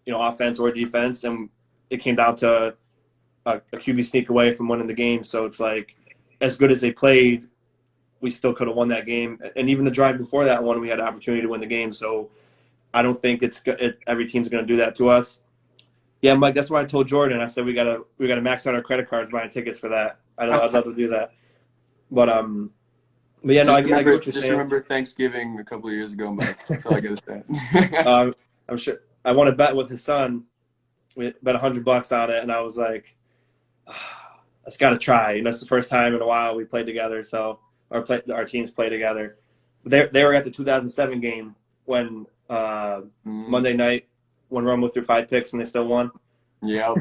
you know, offense or defense, and it came down to a QB sneak away from winning the game. So it's like, as good as they played, we still could have won that game. And even the drive before that one, we had an opportunity to win the game. So I don't think every team's going to do that to us. Yeah, Mike, that's why I told Jordan. I said we gotta max out our credit cards buying tickets for that. I'd love to do that. But yeah, no, I get what you're saying. Just remember Thanksgiving a couple of years ago, Mike. That's all I gotta say. I'm sure I won a bet with his son. We bet $100 on it, and I was like, let's gotta try. You know, it's the first time in a while we played together, so our teams play together. They were at the 2007 game when Monday night, when Romo threw 5 picks and they still won. Yep,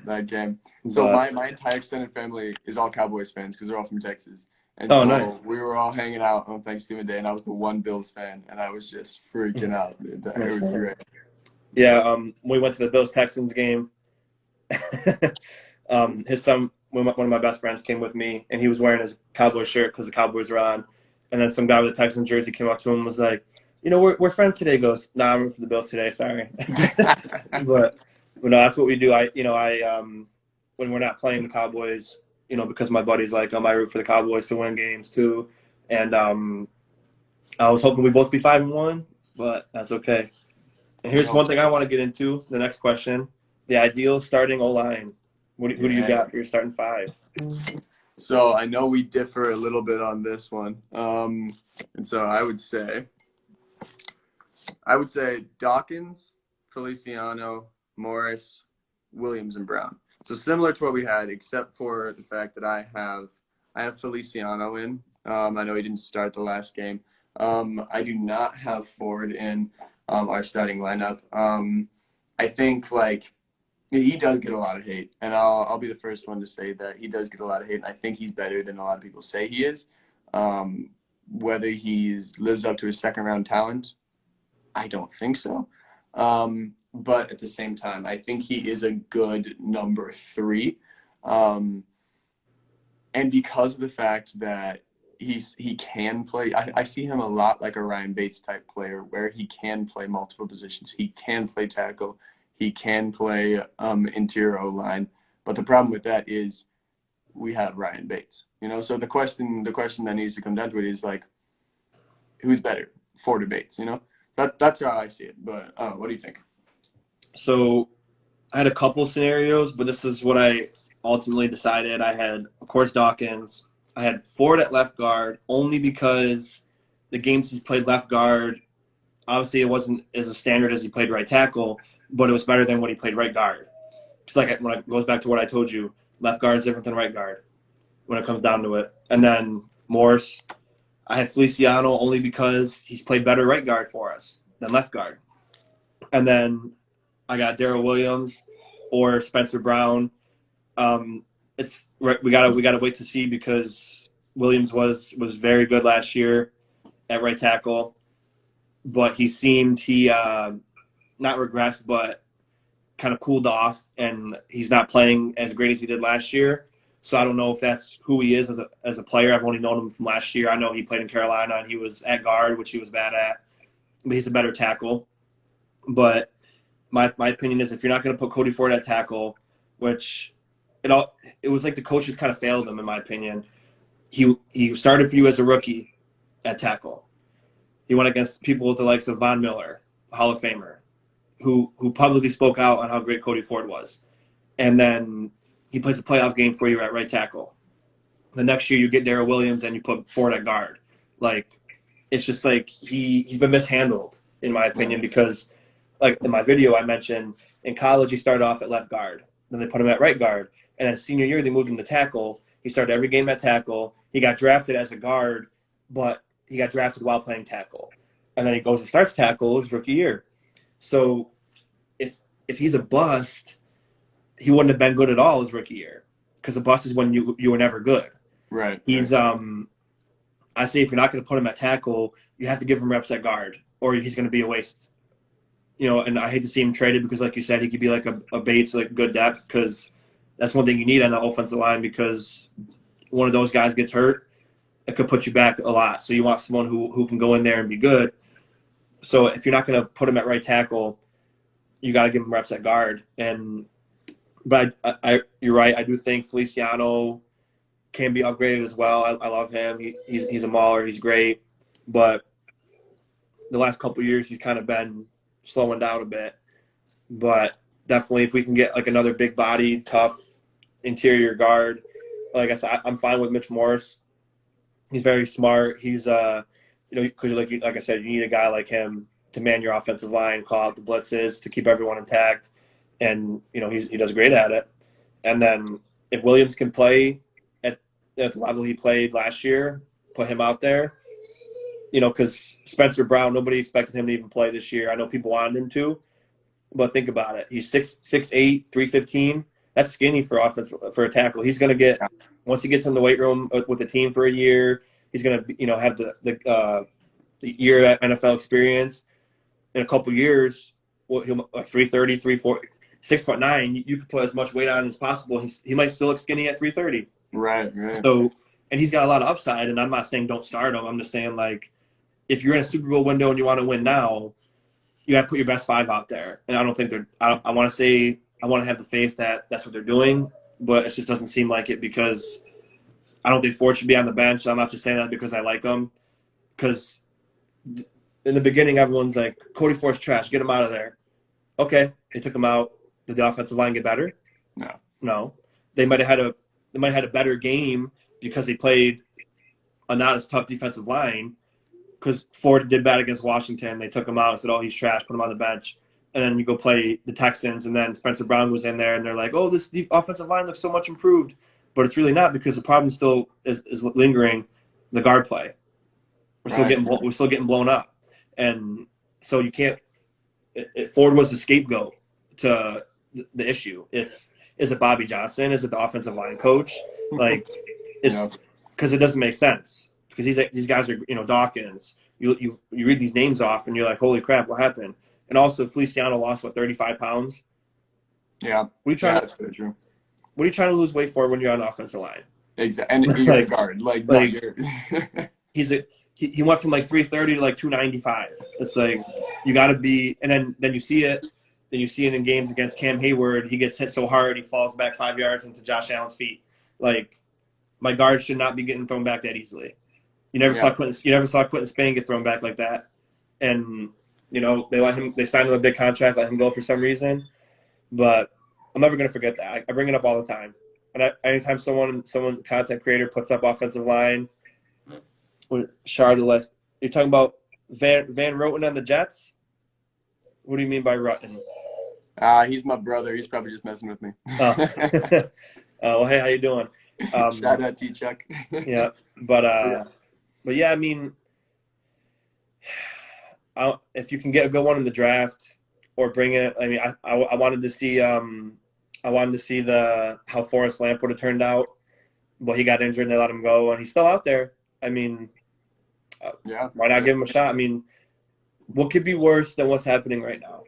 that game. So my entire extended family is all Cowboys fans because they're all from Texas. And so nice. We were all hanging out on Thanksgiving Day, and I was the one Bills fan, and I was just freaking out. It was great. Yeah, we went to the Bills-Texans game. His son, one of my best friends, came with me, and he was wearing his Cowboys shirt because the Cowboys were on. And then some guy with a Texans jersey came up to him and was like, "You know, we're friends today." He goes, "Nah, I'm rooting for the Bills today. Sorry." But no, that's what we do. When we're not playing the Cowboys, you know, because my buddy's like, I root for the Cowboys to win games too. And I was hoping we'd both be 5-1, but that's okay. And here's one thing I want to get into. The next question: the ideal starting O-line. Who do you got for your starting 5? So I know we differ a little bit on this one, and so I would say Dawkins, Feliciano, Morris, Williams, and Brown. So similar to what we had, except for the fact that I have Feliciano in. I know he didn't start the last game. I do not have Ford in our starting lineup. I think like he does get a lot of hate, and I'll be the first one to say that he does get a lot of hate. And I think he's better than a lot of people say he is. Whether he lives up to his second round talent, I don't think so. But at the same time, I think he is a good number 3. And because of the fact that he can play, I see him a lot like a Ryan Bates type player where he can play multiple positions. He can play tackle. He can play interior O-line. But the problem with that is we have Ryan Bates. So the question that needs to come down to it is like, who's better, Ford or Bates? That's how I see it. But what do you think? So I had a couple scenarios, but this is what I ultimately decided. I had, of course, Dawkins. I had Ford at left guard only because the games he's played left guard, obviously it wasn't as a standard as he played right tackle, but it was better than when he played right guard. It's like when it goes back to what I told you, left guard is different than right guard when it comes down to it. And then Morse, I had Feliciano only because he's played better right guard for us than left guard. And then I got Darrell Williams or Spencer Brown. We gotta wait to see because Williams was very good last year at right tackle, but he not regressed, but kind of cooled off, and he's not playing as great as he did last year. So I don't know if that's who he is as a player. I've only known him from last year. I know he played in Carolina and he was at guard, which he was bad at, but he's a better tackle. But my opinion is if you're not going to put Cody Ford at tackle, which it was like the coaches kind of failed him in my opinion. He started for you as a rookie at tackle. He went against people with the likes of Von Miller, Hall of Famer, who publicly spoke out on how great Cody Ford was. And then he plays a playoff game for you at right tackle. The next year you get Darrell Williams and you put Ford at guard. Like, it's just like he's been mishandled in my opinion because like in my video I mentioned in college he started off at left guard. Then they put him at right guard. And then senior year they moved him to tackle. He started every game at tackle. He got drafted as a guard, but he got drafted while playing tackle. And then he goes and starts tackle his rookie year. So if he's a bust, he wouldn't have been good at all his rookie year because a bust is when you were never good. Right. He's I say if you're not going to put him at tackle, you have to give him reps at guard, or he's going to be a waste. And I hate to see him traded because, like you said, he could be like a Bates, like good depth, because that's one thing you need on the offensive line because one of those guys gets hurt, it could put you back a lot. So you want someone who can go in there and be good. So if you're not going to put him at right tackle, you got to give him reps at guard. But you're right. I do think Feliciano can be upgraded as well. I love him. He's a mauler. He's great. But the last couple of years, he's kind of been slowing down a bit. But definitely, if we can get like another big body, tough interior guard, like I said, I'm fine with Mitch Morse. He's very smart. He's because like I said, you need a guy like him to man your offensive line, call out the blitzes, to keep everyone intact, and he does great at it. And then if Williams can play at the level he played last year, put him out there. Because Spencer Brown, nobody expected him to even play this year. I know people wanted him to, but think about it. He's 6'8", 315. That's skinny for a tackle. He's going to get, once he gets in the weight room with the team for a year, he's going to have the year at NFL experience. In a couple years, he'll like 330, 340, 6'9". You can put as much weight on as possible. He might still look skinny at 330. Right. So, and he's got a lot of upside. And I'm not saying don't start him. I'm just saying like, if you're in a Super Bowl window and you want to win now, you got to put your best 5 out there. And I don't think I want to have the faith that that's what they're doing, but it just doesn't seem like it because I don't think Ford should be on the bench. I'm not just saying that because I like him. Because in the beginning, everyone's like, Cody Ford's trash. Get him out of there. Okay. They took him out. Did the offensive line get better? No. They might have had a better game because they played a not as tough defensive line because Ford did bad against Washington. They took him out and said, oh, he's trash, put him on the bench. and then you go play the Texans, and then Spencer Brown was in there, and they're like, oh, this offensive line looks so much improved. But it's really not, because the problem still is lingering, the guard play. We're still getting blown up. And so you can't – Ford was the scapegoat to the issue. Is it Bobby Johnson? Is it the offensive line coach? Like, it's because it doesn't make sense. Because these guys are, Dawkins. You read these names off, and you're like, holy crap, what happened? And also, Feliciano lost, 35 pounds? Yeah. That's very true. What are you trying to lose weight for when you're on the offensive line? Exactly. And you're a guard. He went from 330 to 295. It's like, you got to be – and then you see it. Then you see it in games against Cam Hayward. He gets hit so hard, he falls back 5 yards into Josh Allen's feet. My guard should not be getting thrown back that easily. You never saw Quentin Spain get thrown back like that. And, they signed him a big contract, let him go for some reason. But I'm never going to forget that. I bring it up all the time. And anytime someone, content creator, puts up offensive line with Charlotte, you're talking about Van Roten on the Jets? What do you mean by Roten? He's my brother. He's probably just messing with me. Oh, well, hey, how you doing? Shout out to Chuck. Yeah, but yeah, I mean, if you can get a good one in the draft or bring it, I mean, I wanted to see how Forrest Lamp would have turned out, but he got injured and they let him go, and he's still out there. I mean, why not give him a shot? I mean, what could be worse than what's happening right now?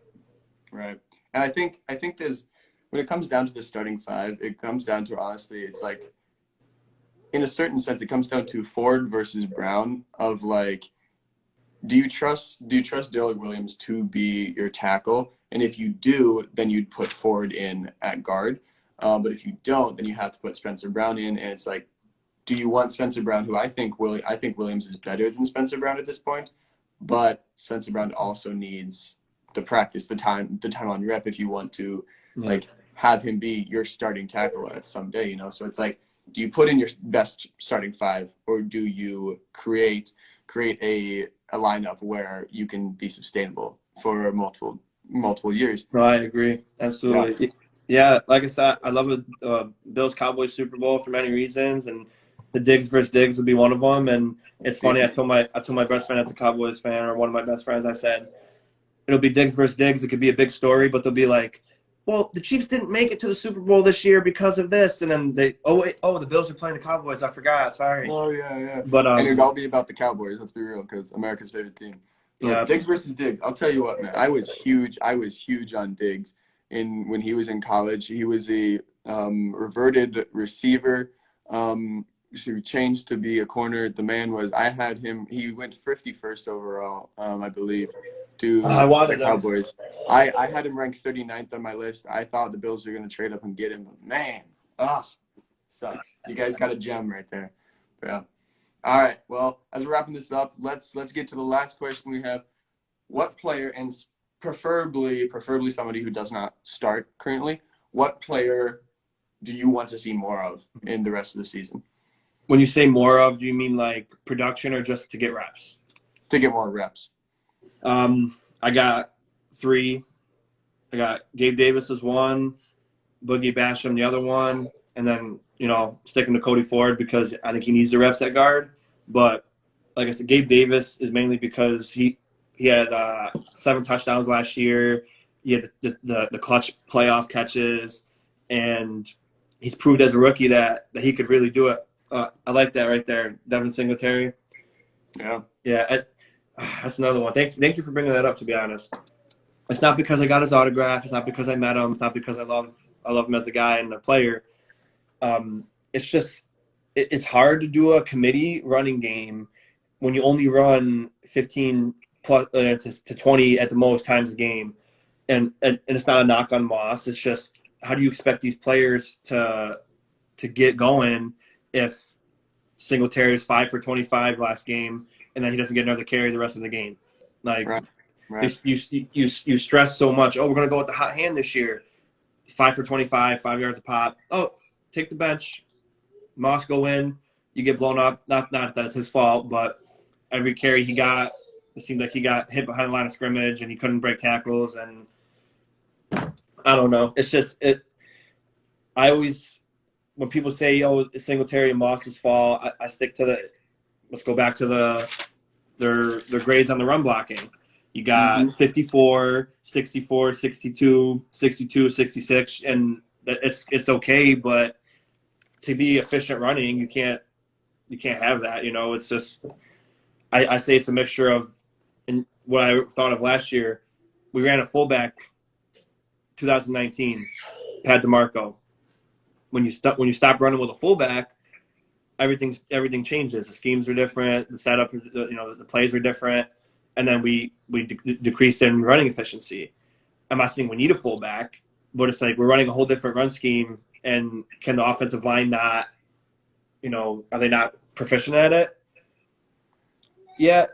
Right. And I think there's, when it comes down to the starting five, it comes down to, honestly, it's like, in a certain sense, it comes down to Ford versus Brown of do you trust Derek Williams to be your tackle? And if you do, then you'd put Ford in at guard. But if you don't, then you have to put Spencer Brown in. And it's like, do you want Spencer Brown, who I think Williams is better than Spencer Brown at this point, but Spencer Brown also needs the practice, the time on rep if you want to have him be your starting tackle at someday, So it's like, do you put in your best starting five, or do you create a lineup where you can be sustainable for multiple years? No, I agree. Absolutely. Yeah, like I said, I love the Bills Cowboys Super Bowl for many reasons, and the Diggs versus Diggs would be one of them. And it's funny, I told my best friend that's a Cowboys fan, or one of my best friends, I said, it'll be Diggs versus Diggs. It could be a big story, but they'll be like, well, the Chiefs didn't make it to the Super Bowl this year because of this. And then the Bills are playing the Cowboys. I forgot. Sorry. Oh, yeah. But, and it'd all be about the Cowboys. Let's be real, because America's favorite team. But Diggs versus Diggs. I'll tell you what, man. I was huge on Diggs when he was in college. He was a reverted receiver. He changed to be a corner. The man was – I had him – he went 51st overall, I believe, to the Cowboys. I had him ranked 39th on my list. I thought the Bills were going to trade up and get him. But, man, sucks. You guys got a gem right there. But, yeah. All right, well, as we're wrapping this up, let's get to the last question we have. What player, and preferably somebody who does not start currently, what player do you want to see more of in the rest of the season? When you say more of, do you mean production or just to get reps? To get more reps. I got 3. I got Gabe Davis as one, Boogie Basham the other one, and then, sticking to Cody Ford because I think he needs the reps at guard. But like I said, Gabe Davis is mainly because he had 7 touchdowns last year. He had the clutch playoff catches, and he's proved as a rookie that he could really do it. I like that right there, Devin Singletary. Yeah. Yeah, that's another one. Thank you for bringing that up, to be honest. It's not because I got his autograph. It's not because I met him. It's not because I love him as a guy and a player. It's just it's hard to do a committee running game when you only run 15 plus to 20 at the most times a game. And it's not a knock on Moss. It's just, how do you expect these players to get going if Singletary is 5 for 25 last game and then he doesn't get another carry the rest of the game? Right. You stress so much. Oh, we're going to go with the hot hand this year. 5 for 25, 5 yards a pop. Oh, take the bench. Moss go in. You get blown up. Not that it's his fault, but every carry he got, it seemed like he got hit behind the line of scrimmage and he couldn't break tackles. And I don't know. It's just I always, when people say, "Oh, it's Singletary and Moss's fault," I stick to the. Let's go back to their grades on the run blocking. You got 54, 64, 62, 62, 66, and it's okay, but to be efficient running, you can't have that. It's just I say it's a mixture of, and what I thought of last year, we ran a fullback 2019, Pat DeMarco. When you stop running with a fullback, everything changes. The schemes are different, the setup, the plays were different, and then we decreased in running efficiency. I'm not saying we need a fullback, but it's like we're running a whole different run scheme, and can the offensive line not, are they not proficient at it? Yeah,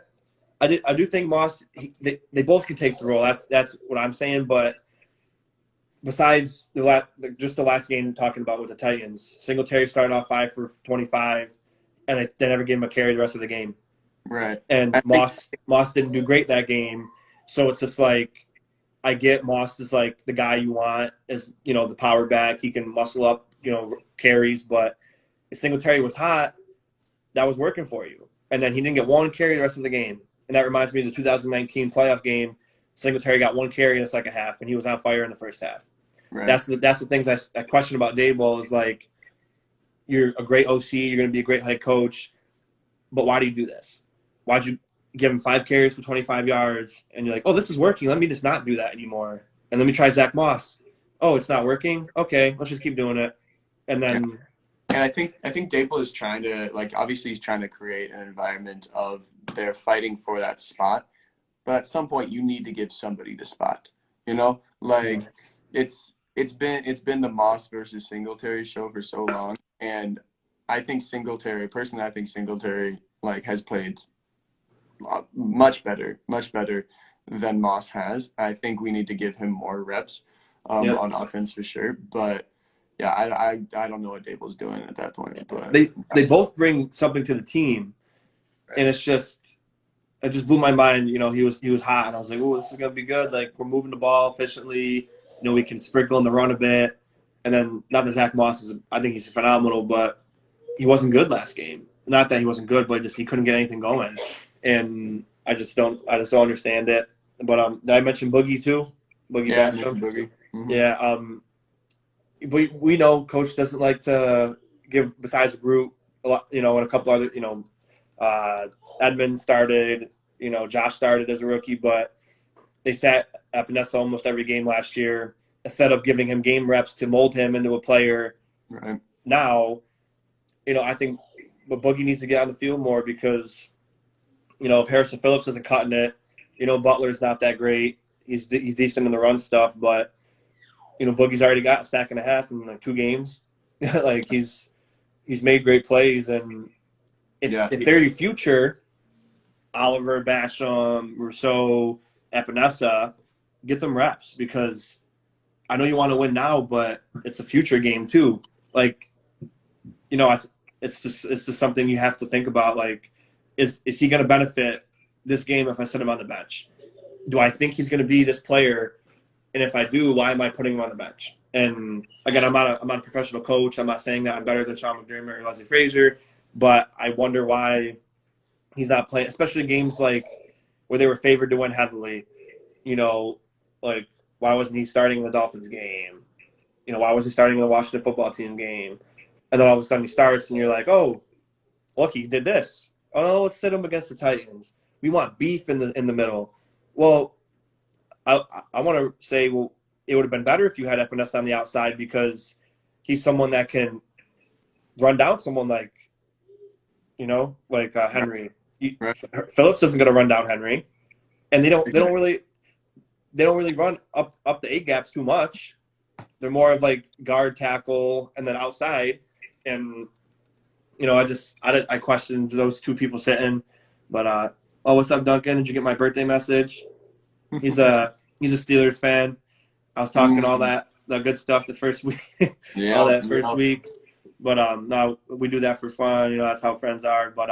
I do think Moss, they both can take the role. That's what I'm saying. But besides just the last game talking about with the Titans, Singletary started off 5 for 25, and they never gave him a carry the rest of the game. Right. And Moss didn't do great that game, so it's just like, I get Moss is like the guy you want as the power back. He can muscle up carries, but if Singletary was hot, that was working for you. And then he didn't get one carry the rest of the game. And that reminds me of the 2019 playoff game. Singletary got one carry in the second half, and he was on fire in the first half. Right. That's the things I question about Daboll is like, you're a great OC, you're going to be a great head coach, but why do you do this? Why'd you give him 5 carries for 25 yards, and you're like, oh, this is working. Let me just not do that anymore. And let me try Zach Moss. Oh, it's not working? Okay, let's just keep doing it. And then – And I think Daboll is trying to, like, obviously he's trying to create an environment of they're fighting for that spot, but at some point you need to give somebody the spot. Like it's been the Moss versus Singletary show for so long, and I think Singletary like has played much better than Moss has. I think we need to give him more reps on offense for sure, but. Yeah, I don't know what Daboll's doing at that point. But they both bring something to the team, right. And it just blew my mind. He was hot, and I was like, oh, this is gonna be good. Like, we're moving the ball efficiently. We can sprinkle in the run a bit, and then not that Zach Moss I think he's phenomenal, but he wasn't good last game. Not that he wasn't good, but he couldn't get anything going, and I just don't understand it. But did I mention Boogie too? Boogie Basham? Boogie. Mm-hmm. Yeah. We know Coach doesn't like to give, besides Root, a lot, and a couple other, Edmund started, Josh started as a rookie, but they sat Epinesa almost every game last year instead of giving him game reps to mold him into a player. Right. Now, I think Boogie needs to get on the field more because, if Harrison Phillips isn't cutting it, Butler's not that great. He's decent in the run stuff, but Boogie's already got a sack and a half in like 2 games. Like he's made great plays, and if they're your future, Oliver, Basham, Rousseau, Epinesa, get them reps because I know you want to win now, but it's a future game too. Like, it's just something you have to think about. Like, is he going to benefit this game if I set him on the bench? Do I think he's going to be this player? And if I do, why am I putting him on the bench? And again, I'm not a professional coach. I'm not saying that I'm better than Sean McDermott or Leslie Frazier, but I wonder why he's not playing, especially games like where they were favored to win heavily. Like, why wasn't he starting in the Dolphins game? Why wasn't he starting in the Washington football team game? And then all of a sudden he starts, and you're like, oh, look, he did this. Oh, let's sit him against the Titans. We want beef in the middle. Well, I want to say, well, it would have been better if you had Epinesa on the outside because he's someone that can run down someone like Henry. Right. Phillips isn't going to run down Henry, and they don't really run up the A gaps too much. They're more of like guard, tackle, and then outside. And I questioned those 2 people sitting, but oh, what's up, Duncan? Did you get my birthday message? He's a Steelers fan. I was talking all that good stuff the first week, all that first week. But no, we do that for fun. That's how friends are. But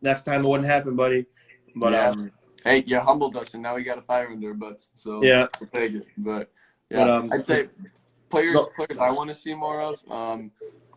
next time it wouldn't happen, buddy. But hey, you humbled us, and now we got a fire under our butts. So yeah, we'll take it. But But Yeah, I'd say players no, I want to see more of.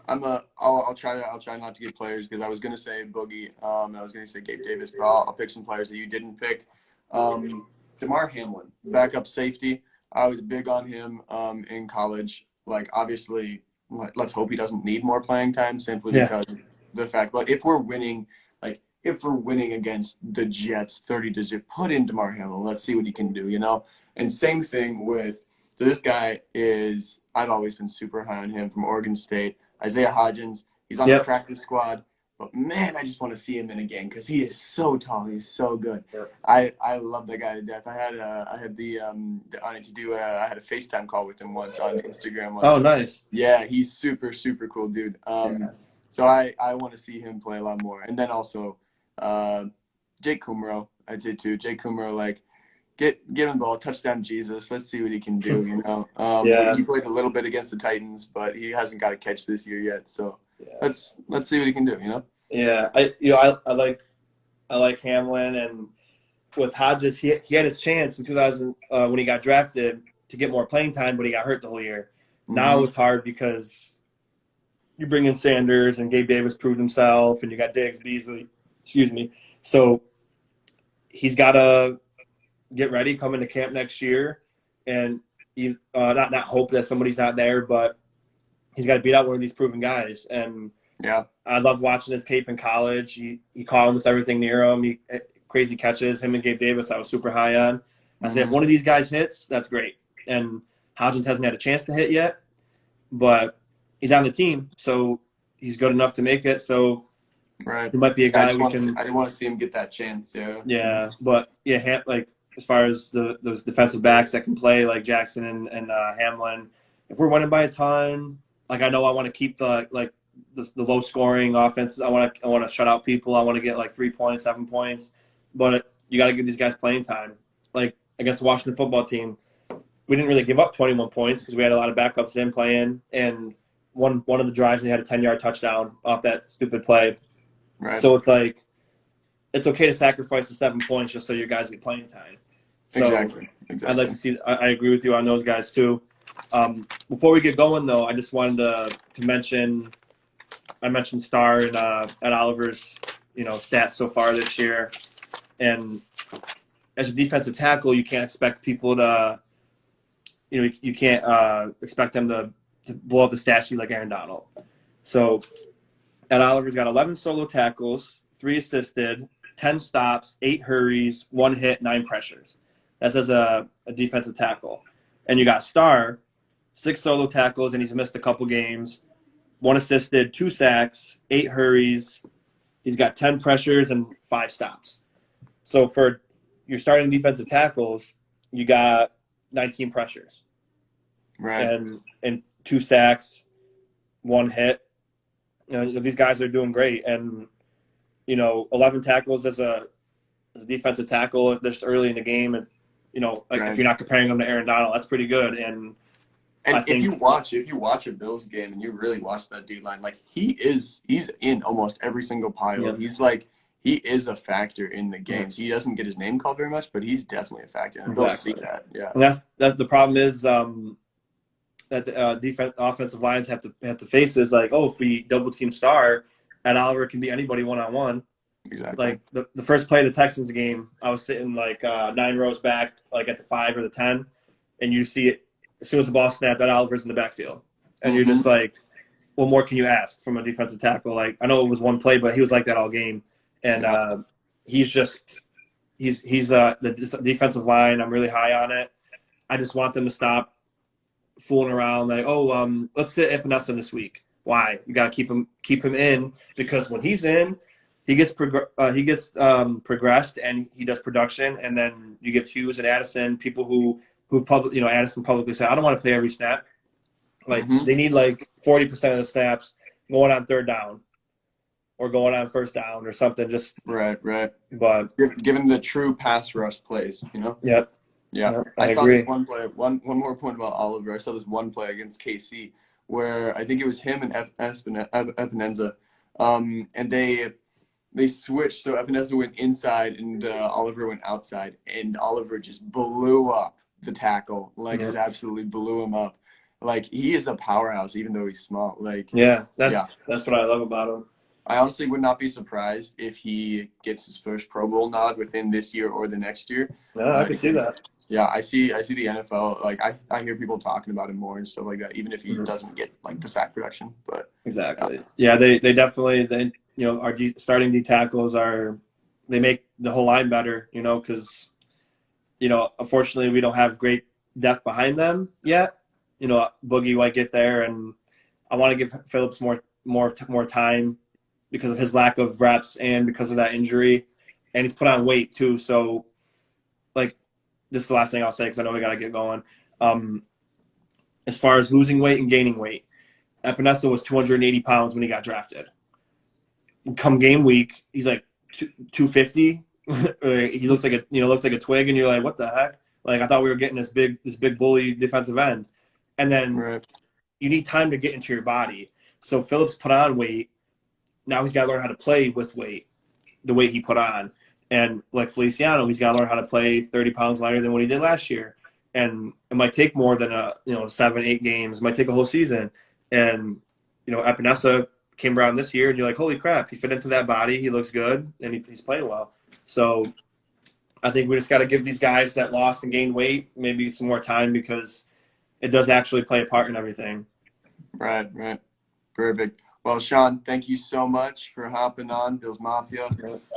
I'll try not to get players because I was gonna say Boogie, and I was gonna say Gabe Davis, but I'll pick some players that you didn't pick. DeMar Hamlin, backup safety. I was big on him in college. Like obviously, let's hope he doesn't need more playing time simply yeah, because the fact. But if we're winning, like if we're winning against the Jets 30-0, put in DeMar Hamlin. Let's see what he can do. And same thing with. So this guy is. I've always been super high on him from Oregon State. Isaiah Hodgins. He's on the yep. practice squad. But man, I just want to see him in a game because he is so tall. He's so good. Yep. I love that guy to death. I had the honor to do I had a FaceTime call with him once on Instagram Oh, once. nice. Yeah, he's super cool dude. Yeah. So I want to see him play a lot more. And then also Jake Kumro, I'd say too. Jake Kumro, like get him the ball, touchdown Jesus. Let's see what he can do. Yeah. He played a little bit against the Titans, but he hasn't got a catch this year yet. So Yeah. let's see what he can do. Yeah. I like Hamlin, and with Hodges, he had his chance in 2000 when he got drafted to get more playing time, but he got hurt the whole year. Now it's hard because you bring in Sanders and Gabe Davis proved himself, and you got Diggs, Beasley. Excuse me. So he's got to get ready, come into camp next year, and not hope that somebody's not there, but he's got to beat out one of these proven guys. And Yeah. I loved watching his tape in college. He caught almost everything near him. Crazy catches. Him and Gabe Davis, I was super high on. I said, if one of these guys hits, that's great. And Hodgins hasn't had a chance to hit yet, but he's on the team, so he's good enough to make it. So Right. he might be a guy we can. I didn't want to see him get that chance. Yeah. Yeah, but yeah, like as far as those defensive backs that can play, like Jackson and Hamlin, if we're winning by a ton, like I know I want to keep the low scoring offense. I want to shut out people. I want to get like 3 points, 7 points, but you got to give these guys playing time. Like against the Washington football team, we didn't really give up 21 points because we had a lot of backups in playing, and one of the drives they had a 10-yard touchdown off that stupid play. Right. So it's like it's okay to sacrifice the 7 points just so your guys get playing time. So Exactly. I'd like to see. I agree with you on those guys too. Before we get going, though, I just wanted to mention. I mentioned Starr and at Oliver's, stats so far this year, and as a defensive tackle, you can't expect people to, you can't expect them to blow up the stat sheet like Aaron Donald. So, at Oliver's got 11 solo tackles, 3 assisted, 10 stops, 8 hurries, 1 hit, 9 pressures. That's as a defensive tackle. And you got Starr, 6 solo tackles, and he's missed a couple games. 1 assisted, 2 sacks, 8 hurries. He's got 10 pressures and 5 stops. So for your starting defensive tackles, you got 19 pressures. Right. And 2 sacks, 1 hit. These guys are doing great. And, 11 tackles as a defensive tackle this early in the game. And, Right. if you're not comparing them to Aaron Donald, that's pretty good. And I think if you watch a Bills game and you really watch that D line, like he's in almost every single pile. Yeah. He is a factor in the games. He doesn't get his name called very much, but he's definitely a factor. And they'll see that. Yeah. And that's the problem is that the offensive lines have to face is like, if we double team Starr, and Oliver can be anybody one-on-one. Exactly. Like the first play of the Texans game, I was sitting like 9 rows back, like at the 5 or the 10, and you see it as soon as the ball snapped, that Oliver's in the backfield, and you're just like, what more can you ask from a defensive tackle? Like I know it was one play, but he was like that all game, and he's the defensive line. I'm really high on it. I just want them to stop fooling around like, let's sit Epinesa this week. Why? You got to keep him in, because when he's in, he gets progressed and he does production, and then you give Hughes and Addison, people who've Addison publicly said, I don't want to play every snap. Like they need like 40% of the snaps going on 3rd down or going on 1st down or something. Just right. But given the true pass rush plays, Yep. Yeah. Yep, I saw agree. this one play. One more point about Oliver. I saw this one play against KC where I think it was him and Epinesa, and they switched. So Epinesa went inside and Oliver went outside, and Oliver just blew up the tackle, like just absolutely blew him up. Like he is a powerhouse, even though he's small. Like Yeah, yeah, that's what I love about him. I honestly would not be surprised if he gets his first Pro Bowl nod within this year or the next year. Yeah, I can see Because that. yeah, I see the NFL. Like I hear people talking about him more and stuff like that, even if he Mhm. doesn't get like the sack production. But Exactly. Yeah, they definitely our starting D tackles they make the whole line better. Because unfortunately we don't have great depth behind them yet. Boogie might get there, and I want to give Phillips more time because of his lack of reps and because of that injury, and he's put on weight too. So, like, this is the last thing I'll say because I know we got to get going. As far as losing weight and gaining weight, Epinesa was 280 pounds when he got drafted. Come game week, he's like 250. He looks like a twig, and you're like, what the heck? Like I thought we were getting this big bully defensive end, and then right. you need time to get into your body. So Phillips put on weight. Now he's got to learn how to play with weight, the weight he put on. And like Feliciano, he's got to learn how to play 30 pounds lighter than what he did last year. And it might take more than 7-8 games. It might take a whole season. And Epinesa came around this year, and you're like, holy crap, he fit into that body. He looks good, and he's playing well. So I think we just got to give these guys that lost and gained weight maybe some more time because it does actually play a part in everything. Right. Perfect. Well, Sean, thank you so much for hopping on Bills Mafia.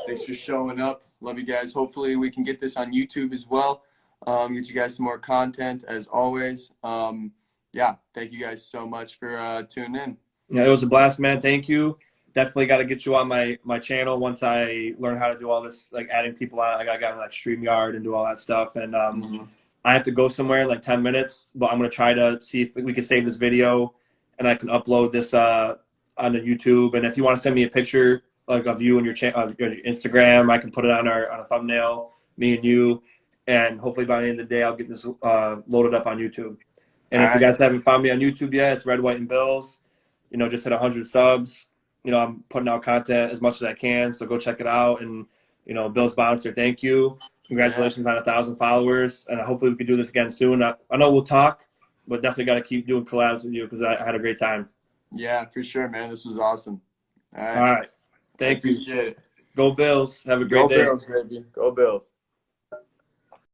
Thanks for showing up. Love you guys. Hopefully we can get this on YouTube as well. Get you guys some more content as always. Yeah, thank you guys so much for tuning in. Yeah, it was a blast, man. Thank you. Definitely got to get you on my channel once I learn how to do all this, like adding people on. I got to get on like StreamYard and do all that stuff. And I have to go somewhere in like 10 minutes, but I'm going to try to see if we can save this video and I can upload this on the YouTube. And if you want to send me a picture like of you and your Instagram, I can put it on a thumbnail, me and you. And hopefully by the end of the day, I'll get this loaded up on YouTube. And if you guys haven't found me on YouTube yet, it's Red, White, and Bills. Just hit 100 subs. I'm putting out content as much as I can, so go check it out. And, Bills Bouncer, thank you. Congratulations on 1,000 followers. And hopefully we can do this again soon. I know we'll talk, but definitely got to keep doing collabs with you because I had a great time. Yeah, for sure, man. This was awesome. All right. Thank you. Appreciate it. Go Bills. Have a great day. Go Bills, baby. Go Bills.